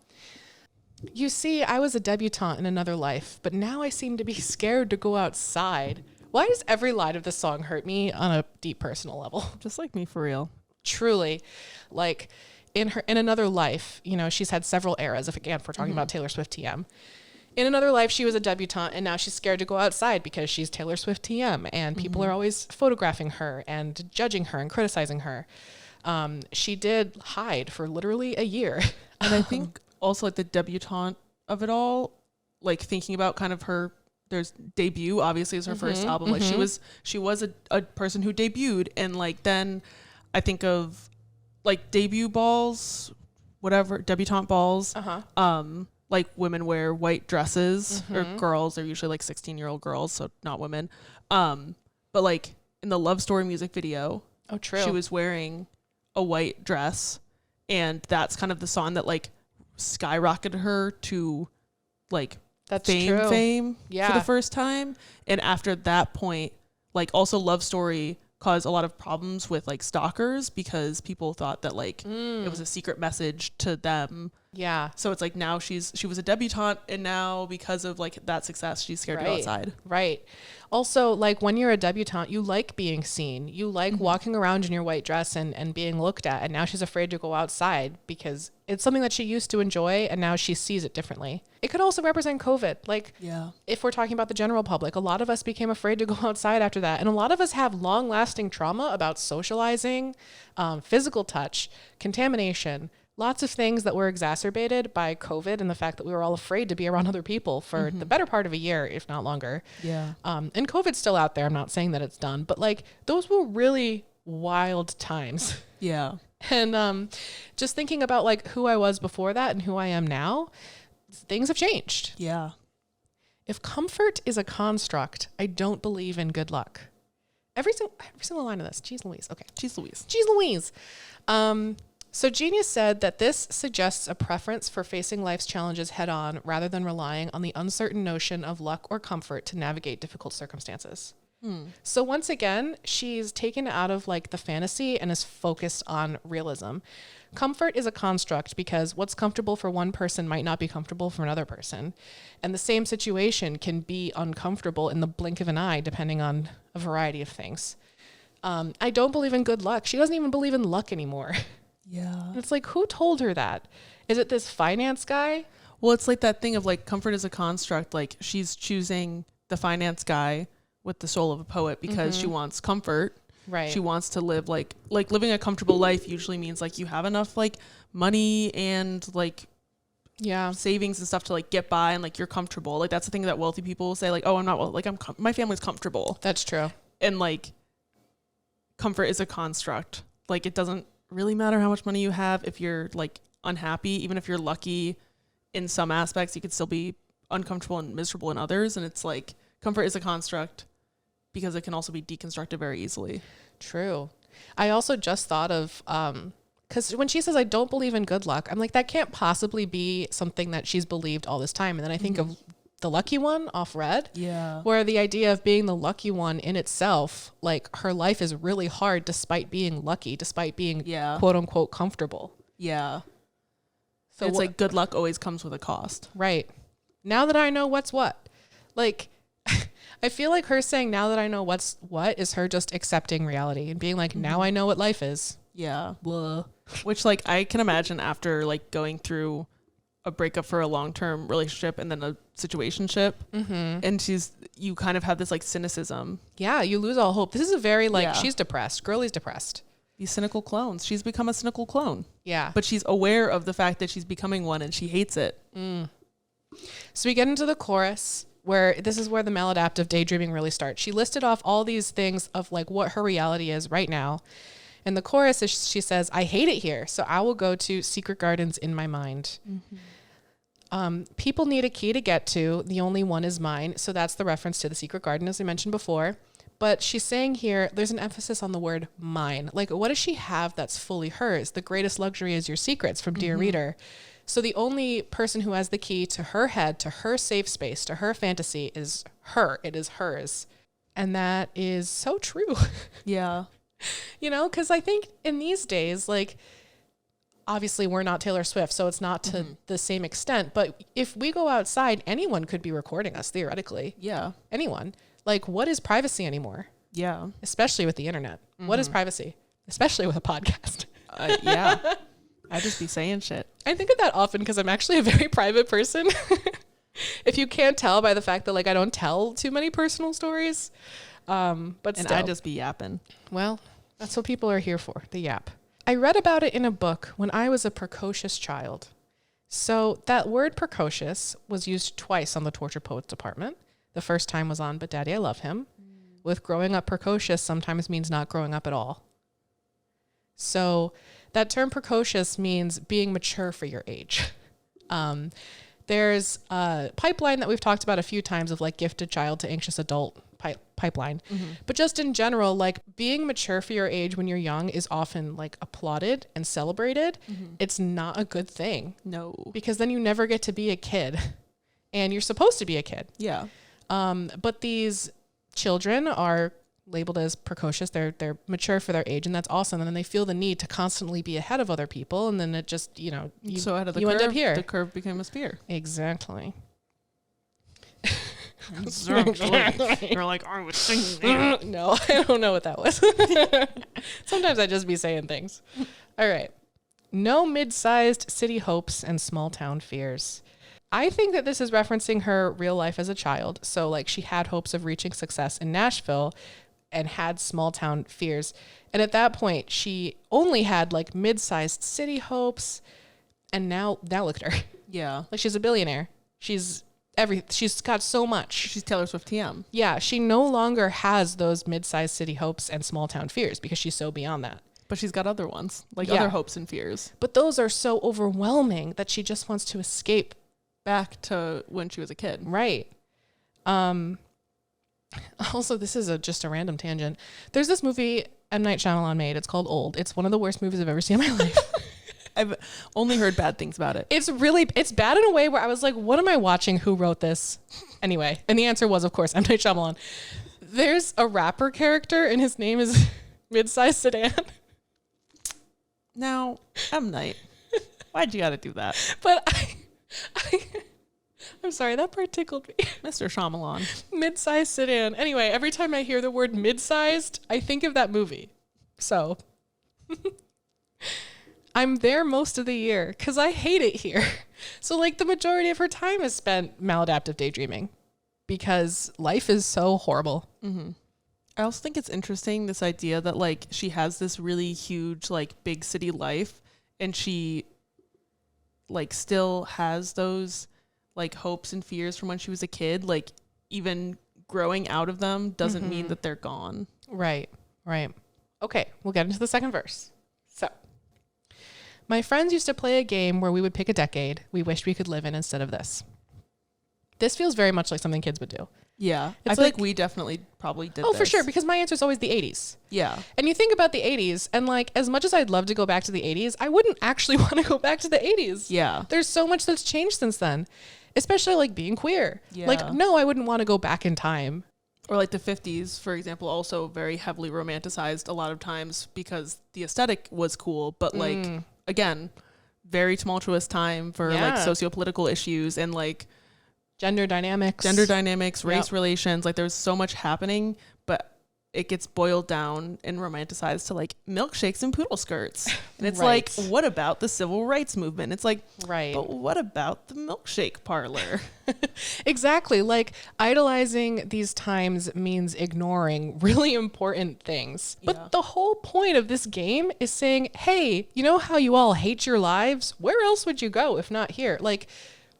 You see, I was a debutante in another life, but now I seem to be scared to go outside. Why does every line of this song hurt me on a deep personal level? Just like me, for real. Truly. Like in another life, you know, she's had several eras. If we're talking about Taylor Swift TM. In another life, she was a debutante and now she's scared to go outside because she's Taylor Swift TM and people are always photographing her and judging her and criticizing her. She did hide for literally a year. And I think also like the debutante of it all, like thinking about kind of her, there's debut obviously is her first album. Like she was a person who debuted and like then I think of like debut balls, whatever, debutante balls. Like women wear white dresses or girls, they're usually like 16-year-old girls, so not women. But like in the Love Story music video, she was wearing a white dress and that's kind of the song that like skyrocketed her to like fame for the first time. And after that point, like also Love Story caused a lot of problems with like stalkers because people thought that like it was a secret message to them. Yeah. So it's like now she was a debutante, and now because of like that success, she's scared to go outside. Right. Also, like when you're a debutante, you like being seen. You like walking around in your white dress and being looked at. And now she's afraid to go outside because it's something that she used to enjoy, and now she sees it differently. It could also represent COVID. Like, if we're talking about the general public, a lot of us became afraid to go outside after that. And a lot of us have long-lasting trauma about socializing, physical touch, contamination, lots of things that were exacerbated by COVID and the fact that we were all afraid to be around other people for the better part of a year, if not longer. Yeah. And COVID's still out there. I'm not saying that it's done, but like those were really wild times. Yeah. And just thinking about like who I was before that and who I am now, things have changed. Yeah. If comfort is a construct, I don't believe in good luck. Every single line of this. Jeez Louise. Okay. Jeez Louise. Jeez Louise. So Genius said that this suggests a preference for facing life's challenges head on rather than relying on the uncertain notion of luck or comfort to navigate difficult circumstances. So once again, she's taken out of like the fantasy and is focused on realism. Comfort is a construct because what's comfortable for one person might not be comfortable for another person. And the same situation can be uncomfortable in the blink of an eye, depending on a variety of things. I don't believe in good luck. She doesn't even believe in luck anymore. Yeah. It's like, who told her that? Is it this finance guy? Well, it's like that thing of like comfort is a construct. Like she's choosing the finance guy with the soul of a poet because she wants comfort. Right. She wants to live like living a comfortable life usually means like you have enough like money and like savings and stuff to like get by and like you're comfortable. Like that's the thing that wealthy people will say like, oh, I'm not well, like my family's comfortable. That's true. And like comfort is a construct. Like it doesn't really matter how much money you have if you're like unhappy. Even if you're lucky in some aspects, you could still be uncomfortable and miserable in others. And it's like comfort is a construct because it can also be deconstructed very easily. True. I also just thought of because when she says I don't believe in good luck, I'm like, that can't possibly be something that she's believed all this time. And then I think of The Lucky One off Red, where the idea of being the lucky one in itself, like her life is really hard despite being lucky, despite being quote unquote comfortable. Yeah. So it's like good luck always comes with a cost. Right. Now that I know what's what, like, I feel like her saying now that I know what's what is her just accepting reality and being like, now I know what life is. Yeah. Blah. Which like I can imagine after like going through a breakup for a long-term relationship and then a situationship and you kind of have this like cynicism. Yeah, you lose all hope. This is a very like she's depressed. Girlie's depressed. These cynical clones. She's become a cynical clone. Yeah. But she's aware of the fact that she's becoming one and she hates it. So we get into the chorus where this is where the maladaptive daydreaming really starts. She listed off all these things of like what her reality is right now. And the chorus is she says, I hate it here, so I will go to secret gardens in my mind. People need a key to get to. The only one is mine. So that's the reference to the secret garden, as I mentioned before. But she's saying here, there's an emphasis on the word mine. Like, what does she have that's fully hers? The greatest luxury is your secrets from Dear Reader. So the only person who has the key to her head, to her safe space, to her fantasy is her. It is hers. And that is so true. Yeah. You know, because I think in these days, like, obviously we're not Taylor Swift, so it's not to the same extent. But if we go outside, anyone could be recording us, theoretically. Yeah. Anyone. Like, what is privacy anymore? Yeah. Especially with the internet. What is privacy? Especially with a podcast. Yeah. I just be saying shit. I think of that often because I'm actually a very private person. If you can't tell by the fact that, like, I don't tell too many personal stories. But still. I just be yapping. Well, that's what people are here for, the yap. I read about it in a book when I was a precocious child. So that word precocious was used twice on the Torture Poets Department. The first time was on But Daddy, I Love Him. With growing up precocious sometimes means not growing up at all. So that term precocious means being mature for your age. There's a pipeline that we've talked about a few times of like gifted child to anxious adult pipeline. But just in general, like being mature for your age when you're young is often like applauded and celebrated. It's not a good thing. No. Because then you never get to be a kid. And you're supposed to be a kid. Yeah. But these children are labeled as precocious. They're mature for their age, and that's awesome. And then they feel the need to constantly be ahead of other people, and then it just, so ahead of the you curve, end up here. the curve became a spear. Exactly. You're like, I was singing. No, I don't know what that was. Sometimes I just be saying things. All right. No mid-sized city hopes and small town fears. I think that this is referencing her real life as a child. So like she had hopes of reaching success in Nashville and had small town fears. And at that point, she only had like mid-sized city hopes. And now look at her. Yeah. Like she's a billionaire. She's got so much. She's Taylor Swift TM. Yeah, she no longer has those mid-sized city hopes and small town fears because she's so beyond that. But she's got other ones, like Yeah. other hopes and fears. But those are so overwhelming that she just wants to escape. Back to when she was a kid. Right. Also, this is just a random tangent. There's this movie M. Night Shyamalan made. It's called Old. It's one of the worst movies I've ever seen in my life. I've only heard bad things about it. It's bad in a way where I was like, what am I watching? Who wrote this? Anyway, and the answer was, of course, M. Night Shyamalan. There's a rapper character and his name is Mid-Size Sedan. Now, M. Night, why'd you gotta do that? But I'm sorry, that part tickled me. Mr. Shyamalan. Mid-sized sedan. Anyway, every time I hear the word mid-sized, I think of that movie. So I'm there most of the year because I hate it here. So like the majority of her time is spent maladaptive daydreaming because life is so horrible. Mm-hmm. I also think it's interesting, this idea that like she has this really huge like big city life and she like still has those like hopes and fears from when she was a kid. Like even growing out of them doesn't mean that they're gone. Right. Okay, we'll get into the second verse. So, my friends used to play a game where we would pick a decade we wished we could live in instead of this. This feels very much like something kids would do. Yeah. It's I feel like we definitely probably did Oh, this. for sure, because my answer is always the 80s. Yeah. And you think about the 80s, and like, as much as I'd love to go back to the 80s, I wouldn't actually want to go back to the 80s. Yeah. There's so much that's changed since then, especially like being queer. Yeah. Like, no, I wouldn't want to go back in time. Or like the 50s, for example, also very heavily romanticized a lot of times because the aesthetic was cool. But like, again, very tumultuous time for like sociopolitical issues and like Gender dynamics, race relations. Like there's so much happening, but it gets boiled down and romanticized to like milkshakes and poodle skirts. And it's like, what about the civil rights movement? It's like, but what about the milkshake parlor? Exactly. Like idolizing these times means ignoring really important things. Yeah. But the whole point of this game is saying, hey, you know how you all hate your lives? Where else would you go if not here? Like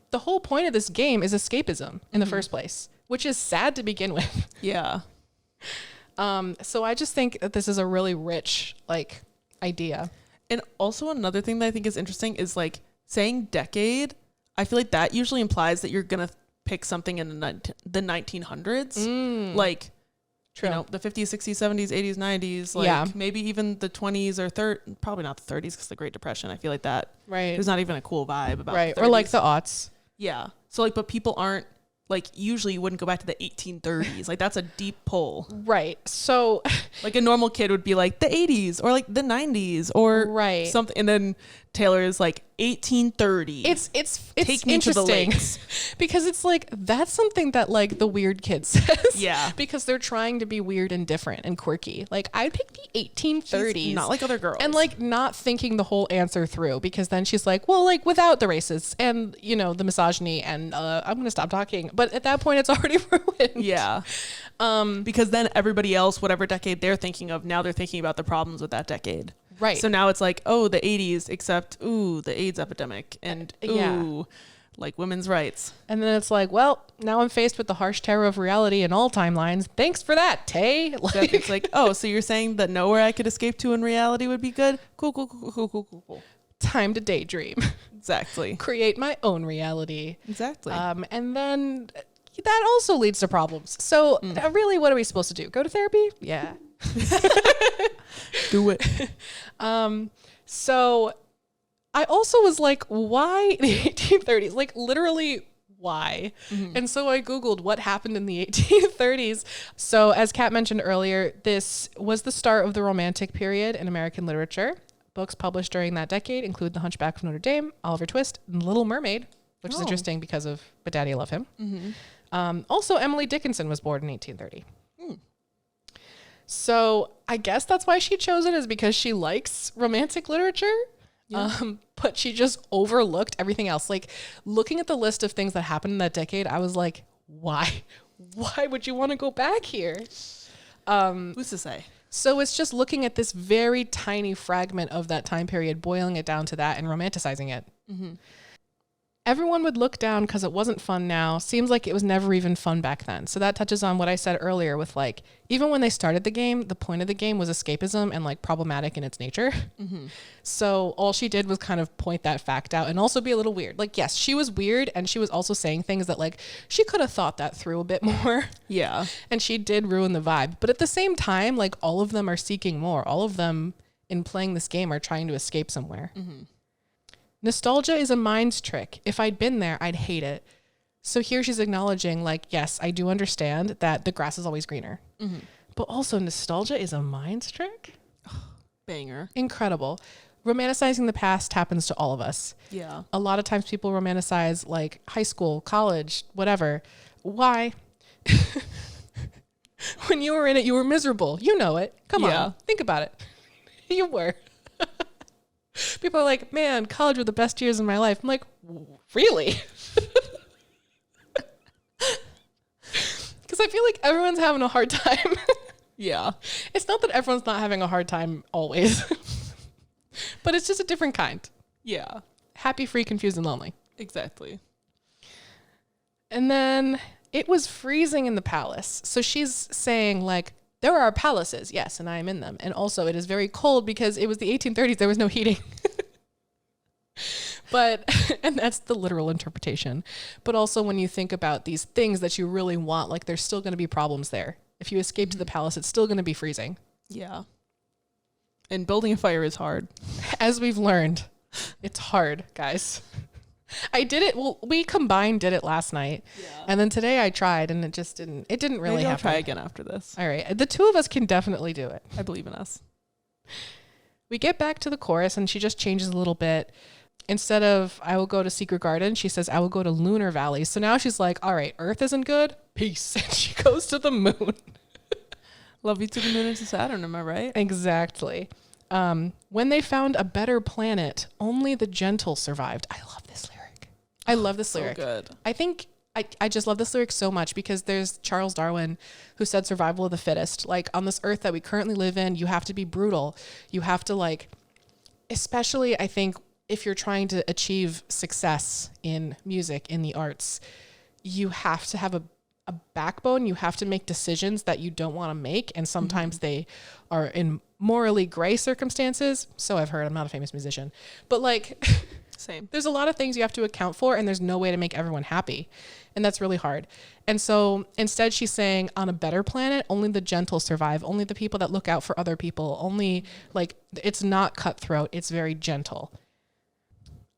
the whole point of this game is escapism in the first place, which is sad to begin with. Yeah. So I just think that this is a really rich like idea. And also another thing that I think is interesting is like saying decade. I feel like that usually implies that you're going to pick something in the 1900s. Like, True. You know, the 50s, 60s, 70s, 80s, 90s, like maybe even the 20s or probably not the 30s because the Great Depression. I feel like that. Right. There's not even a cool vibe about Right. the Or like 30s. the aughts. Yeah. So like, but people aren't like, usually you wouldn't go back to the 1830s. Like that's a deep pull. Right. So Like a normal kid would be like the 80s or like the 90s or something. And then Taylor is like 1830. It's Take me to the interesting lakes. because it's like that's something that like the weird kid says. Yeah. Because they're trying to be weird and different and quirky. Like I'd pick the 1830s. She's not like other girls. And like not thinking the whole answer through because then she's like, well, like without the racists and you know the misogyny and I'm gonna stop talking. But at that point, it's already ruined. Yeah. Because then everybody else, whatever decade they're thinking of, now they're thinking about the problems with that decade. Right. So now it's like, oh, the 80s, except, ooh, the AIDS epidemic and, ooh, like women's rights. And then it's like, well, now I'm faced with the harsh terror of reality in all timelines. Thanks for that, Tay. Like, It's like, oh, so you're saying that nowhere I could escape to in reality would be good? Cool. time to daydream. Exactly. Create my own reality. Exactly. And then that also leads to problems. So really, what are we supposed to do? Go to therapy? Yeah. Do it. So I also was like, why the 1830s? Like literally why? And so I Googled what happened in the 1830s. So as Kat mentioned earlier, this was the start of the Romantic period in American literature. Books published during that decade include The Hunchback of Notre Dame, Oliver Twist, and The Little Mermaid, which is interesting because of But Daddy I Love Him. Also, Emily Dickinson was born in 1830. So I guess that's why she chose it, is because she likes romantic literature. But she just overlooked everything else. Like, looking at the list of things that happened in that decade, I was like, why? Why would you want to go back here? Who's to say? So it's just looking at this very tiny fragment of that time period, boiling it down to that and romanticizing it. Everyone would look down because it wasn't fun now. Seems like it was never even fun back then. So that touches on what I said earlier with, like, even when they started the game, the point of the game was escapism and, like, problematic in its nature. So all she did was kind of point that fact out and also be a little weird. Like, yes, she was weird, and she was also saying things that, like, she could have thought that through a bit more. Yeah. And she did ruin the vibe. But at the same time, like, all of them are seeking more. All of them in playing this game are trying to escape somewhere. Nostalgia is a mind trick. If I'd been there, I'd hate it. So here she's acknowledging, like, yes, I do understand that the grass is always greener. But also, nostalgia is a mind trick? Banger. Incredible. Romanticizing the past happens to all of us. Yeah. A lot of times people romanticize, like, high school, college, whatever. Why? When you were in it, you were miserable. You know it. Come on. Think about it. You were. People are like, man, college were the best years of my life. I'm like, really? Because I feel like everyone's having a hard time. Yeah. It's not that everyone's not having a hard time always, but it's just a different kind. Yeah. Happy, free, confused, and lonely. Exactly. And then it was freezing in the palace. So she's saying, like, there are palaces, yes, and I am in them. And also it is very cold because it was the 1830s. There was no heating. And that's the literal interpretation. But also when you think about these things that you really want, like, there's still going to be problems there. If you escape to the palace, it's still going to be freezing. Yeah. And building a fire is hard. As we've learned, it's hard, guys. I did it. Well, we combined did it last night. Yeah. And then today I tried and it didn't really Maybe I'll happen. try again after this. All right. The two of us can definitely do it. I believe in us. We get back to the chorus and she just changes a little bit. Instead of I will go to Secret Garden, she says I will go to Lunar Valley. So now she's like, all right, Earth isn't good. Peace. And she goes to the moon. Love you to the moon and to Saturn, am I right? Exactly. When they found a better planet, only the gentle survived. I love this lyric. I love this lyric. So good. I think I just love this lyric so much because there's Charles Darwin who said survival of the fittest. Like, on this earth that we currently live in, you have to be brutal. You have to, like, especially I think if you're trying to achieve success in music, in the arts, you have to have a backbone. You have to make decisions that you don't want to make. And sometimes they are in morally gray circumstances. So I've heard. I'm not a famous musician. But, like, same. There's a lot of things you have to account for, and there's no way to make everyone happy. And that's really hard. And so instead she's saying on a better planet, only the gentle survive. Only the people that look out for other people. Only, like, it's not cutthroat. It's very gentle.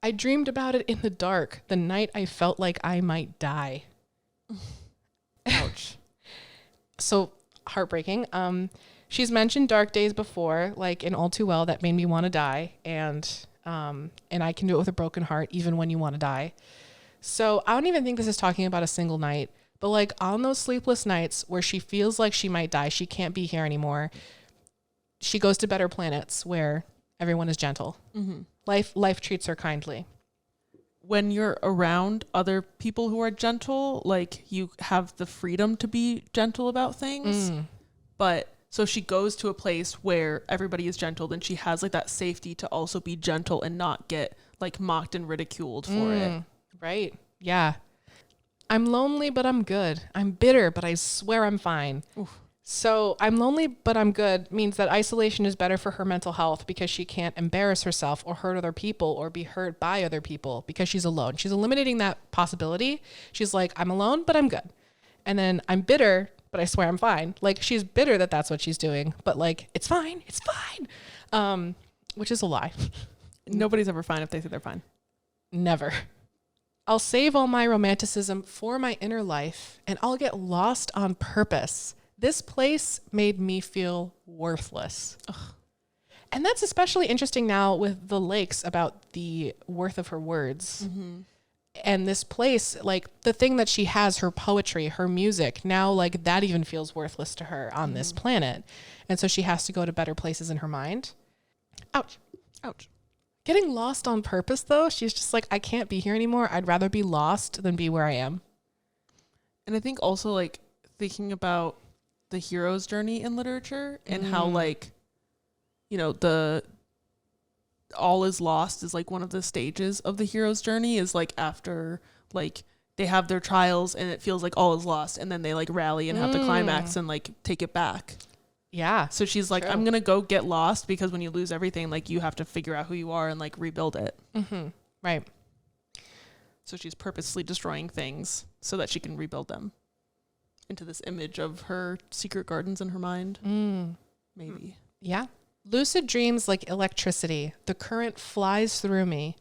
I dreamed about it in the dark, the night I felt like I might die. Ouch. So heartbreaking. She's mentioned dark days before, like in All Too Well, that made me want to die. And I can do it with a broken heart, even when you want to die. So I don't even think this is talking about a single night, but, like, on those sleepless nights where she feels like she might die, she can't be here anymore. She goes to better planets where everyone is gentle. Life treats her kindly. When you're around other people who are gentle, like, you have the freedom to be gentle about things. But so she goes to a place where everybody is gentle, and she has, like, that safety to also be gentle and not get, like, mocked and ridiculed for it. Right. Yeah. I'm lonely, but I'm good. I'm bitter, but I swear I'm fine. Oof. So I'm lonely, but I'm good means that isolation is better for her mental health because she can't embarrass herself or hurt other people or be hurt by other people because she's alone. She's eliminating that possibility. She's like, I'm alone, but I'm good. And then I'm bitter, but I swear I'm fine. Like, she's bitter that that's what she's doing, but, like, it's fine. It's fine. Which is a lie. Nobody's ever fine if they say they're fine. Never. I'll save all my romanticism for my inner life, and I'll get lost on purpose. This place made me feel worthless. Ugh. And that's especially interesting now with the lakes about the worth of her words. Mm-hmm. And this place, like the thing that she has, her poetry, her music, now like that even feels worthless to her on this planet. And so she has to go to better places in her mind. Ouch. Ouch. Getting lost on purpose, though, she's just like, I can't be here anymore. I'd rather be lost than be where I am. And I think also like thinking about the hero's journey in literature and how like, you know, the all is lost is like one of the stages of the hero's journey is like after like they have their trials and it feels like all is lost and then they like rally and have the climax and like take it back. Yeah. So she's like, I'm going to go get lost because when you lose everything, like you have to figure out who you are and like rebuild it. Mm-hmm. Right. So she's purposely destroying things so that she can rebuild them into this image of her secret gardens in her mind. Maybe. Yeah. Lucid dreams like electricity. The current flies through me.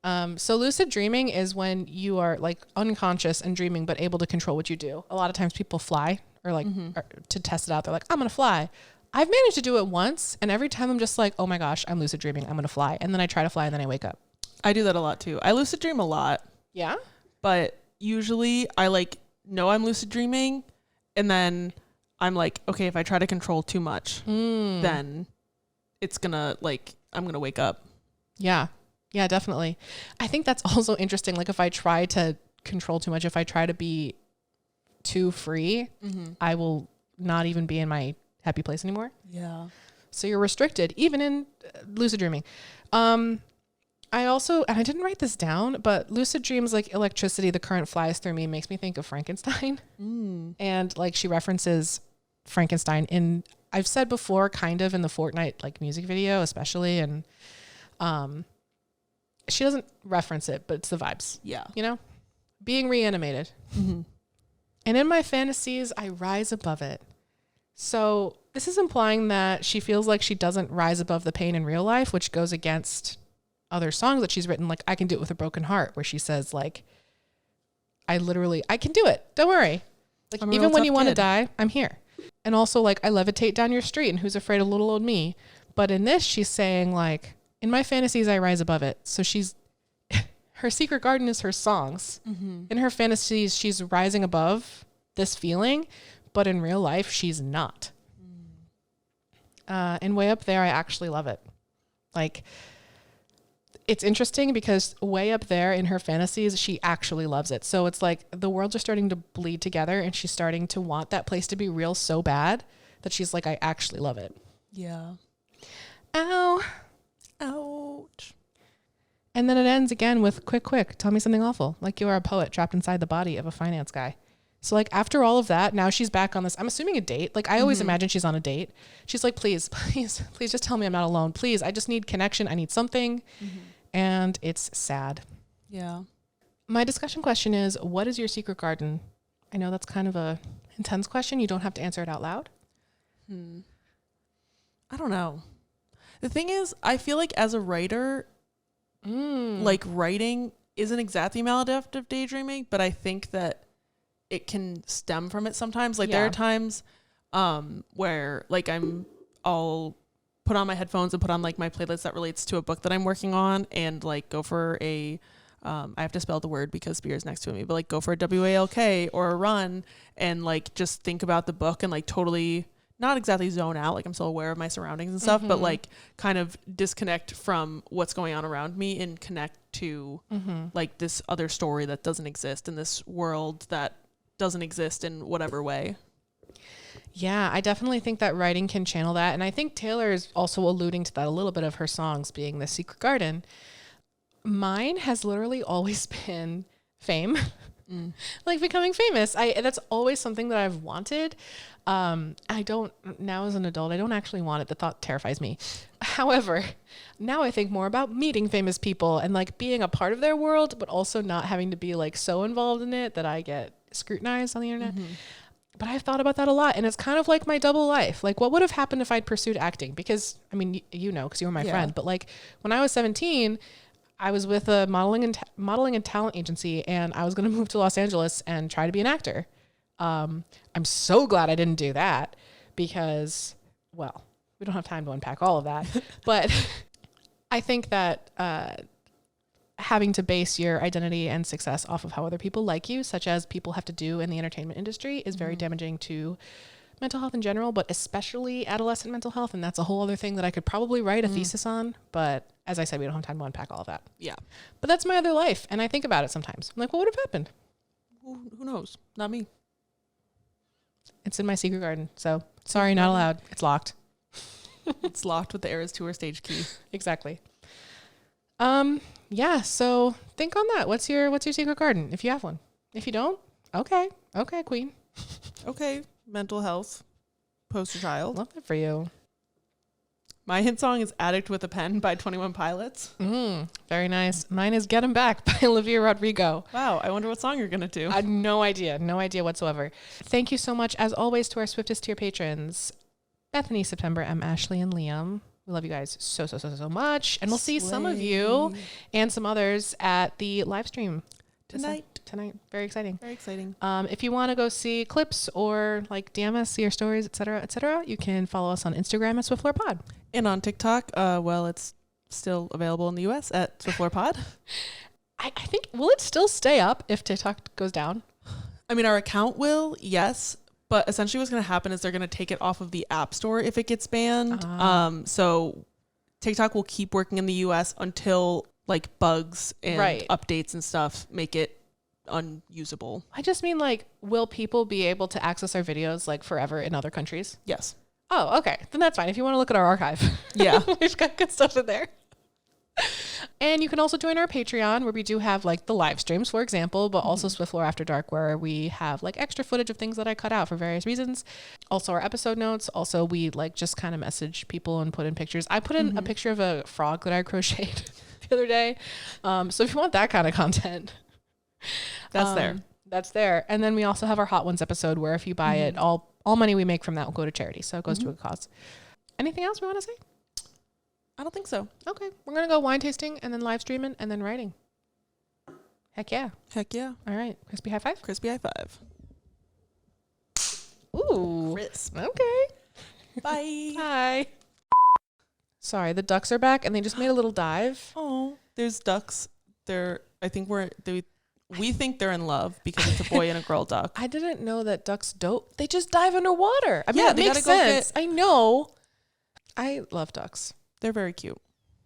So lucid dreaming is when you are like unconscious and dreaming, but able to control what you do. A lot of times people fly or like or to test it out. They're like, I'm going to fly. I've managed to do it once. And every time I'm just like, oh my gosh, I'm lucid dreaming. I'm going to fly. And then I try to fly and then I wake up. I do that a lot too. I lucid dream a lot. Yeah. But usually I like know I'm lucid dreaming. And then I'm like, okay, if I try to control too much, then it's gonna like, I'm gonna wake up. Yeah. Yeah, definitely. I think that's also interesting. Like if I try to control too much, if I try to be too free, I will not even be in my happy place anymore. Yeah. So you're restricted even in lucid dreaming. I also, and I didn't write this down, but lucid dreams like electricity, the current flies through me, makes me think of Frankenstein. And like she references Frankenstein in, I've said before, kind of in the Fortnite like music video, especially. And she doesn't reference it, but it's the vibes. Yeah. You know, being reanimated. And in my fantasies, I rise above it. So this is implying that she feels like she doesn't rise above the pain in real life, which goes against other songs that she's written. Like I Can Do It With a Broken Heart, where she says like, I can do it. Don't worry. Like even when you want to die, I'm here. And also like I levitate down your street and who's afraid of little old me. But in this, she's saying like, in my fantasies, I rise above it. So her secret garden is her songs. In her fantasies, she's rising above this feeling, but in real life, she's not. And Way Up There, I actually love it. Like, it's interesting because way up there in her fantasies, she actually loves it. So it's like the worlds are starting to bleed together and she's starting to want that place to be real so bad that she's like, I actually love it. Yeah. Ow. Ouch. And then it ends again with quick, tell me something awful. Like you are a poet trapped inside the body of a finance guy. So like after all of that, now she's back on this, I'm assuming a date. Like I always imagine she's on a date. She's like, please just tell me I'm not alone. Please. I just need connection. I need something. And it's sad. Yeah. My discussion question is, what is your secret garden? I know that's kind of a intense question. You don't have to answer it out loud. I don't know. The thing is, I feel like as a writer, like writing isn't exactly maladaptive daydreaming, but I think that it can stem from it sometimes. Like there are times where like I'll put on my headphones and put on like my playlist that relates to a book that I'm working on and like go for a I have to spell the word because Spear is next to me, but like go for a WALK or a run and like just think about the book and like totally not exactly zone out. Like I'm still aware of my surroundings and stuff, but like kind of disconnect from what's going on around me and connect to like this other story that doesn't exist in this world that doesn't exist in whatever way. Yeah, I definitely think that writing can channel that. And I think Taylor is also alluding to that a little bit of her songs being the secret garden. Mine has literally always been fame, like becoming famous. That's always something that I've wanted. I don't, now as an adult, I don't actually want it. The thought terrifies me. However, now I think more about meeting famous people and like being a part of their world, but also not having to be like so involved in it that I get scrutinized on the internet. But I've thought about that a lot. And it's kind of like my double life. Like what would have happened if I'd pursued acting? Because I mean, you know, because you were my friend, but like when I was 17, I was with a modeling and talent agency, and I was going to move to Los Angeles and try to be an actor. I'm so glad I didn't do that because, well, we don't have time to unpack all of that. But I think that having to base your identity and success off of how other people like you, such as people have to do in the entertainment industry, is very damaging to mental health in general, but especially adolescent mental health. And that's a whole other thing that I could probably write a thesis on. But as I said, we don't have time to unpack all of that. Yeah. But that's my other life. And I think about it sometimes. I'm like, what would have happened? Who knows? Not me. It's in my secret garden. So sorry, not allowed. It's locked. It's locked with the Eras Tour stage key. Exactly. Yeah. So think on that. What's your secret garden? If you have one, if you don't, okay. Okay, queen. Okay. Mental health. Poster child. Love that for you. My hit song is Addict with a Pen by 21 Pilots. Very nice. Mine is Get 'Em Back by Olivia Rodrigo. Wow. I wonder what song you're going to do. I had no idea. No idea whatsoever. Thank you so much, as always, to our Swiftest tier patrons, Bethany, September, M, Ashley, and Liam. We love you guys so much. And we'll see some of you and some others at the live stream tonight. Very exciting. Very exciting. If you want to go see clips or like DM us, see your stories, etc., you can follow us on Instagram at Swiftlore Pod. And on TikTok, well, it's still available in the US at Swiftlore Pod. I think, will it still stay up if TikTok goes down? I mean, our account will, yes. But essentially what's going to happen is they're going to take it off of the App Store if it gets banned. So TikTok will keep working in the US until like bugs and updates and stuff make it unusable. I just mean, like, will people be able to access our videos like forever in other countries? Yes. Oh, okay. Then that's fine. If you want to look at our archive. Yeah. We've got good stuff in there. And you can also join our Patreon, where we do have like the live streams, for example, but also Swiftlore After Dark, where we have like extra footage of things that I cut out for various reasons. Also our episode notes. Also, we like just kind of message people and put in pictures. I put in a picture of a frog that I crocheted the other day. So if you want that kind of content, that's there. And then we also have our Hot Ones episode, where if you buy it, all money we make from that will go to charity. So it goes to a cause. Anything else we want to say? I don't think so. Okay. We're going to go wine tasting and then live streaming and then writing. Heck yeah. Heck yeah. All right. Crispy high five? Crispy high five. Ooh. Crisp. Okay. Bye. Bye. Sorry, the ducks are back and they just made a little dive. Oh, there's ducks. We think they're in love because it's a boy and a girl duck. I didn't know that ducks don't. They just dive underwater. I mean, Yeah, it they makes gotta go sense. I know. I love ducks. They're very cute.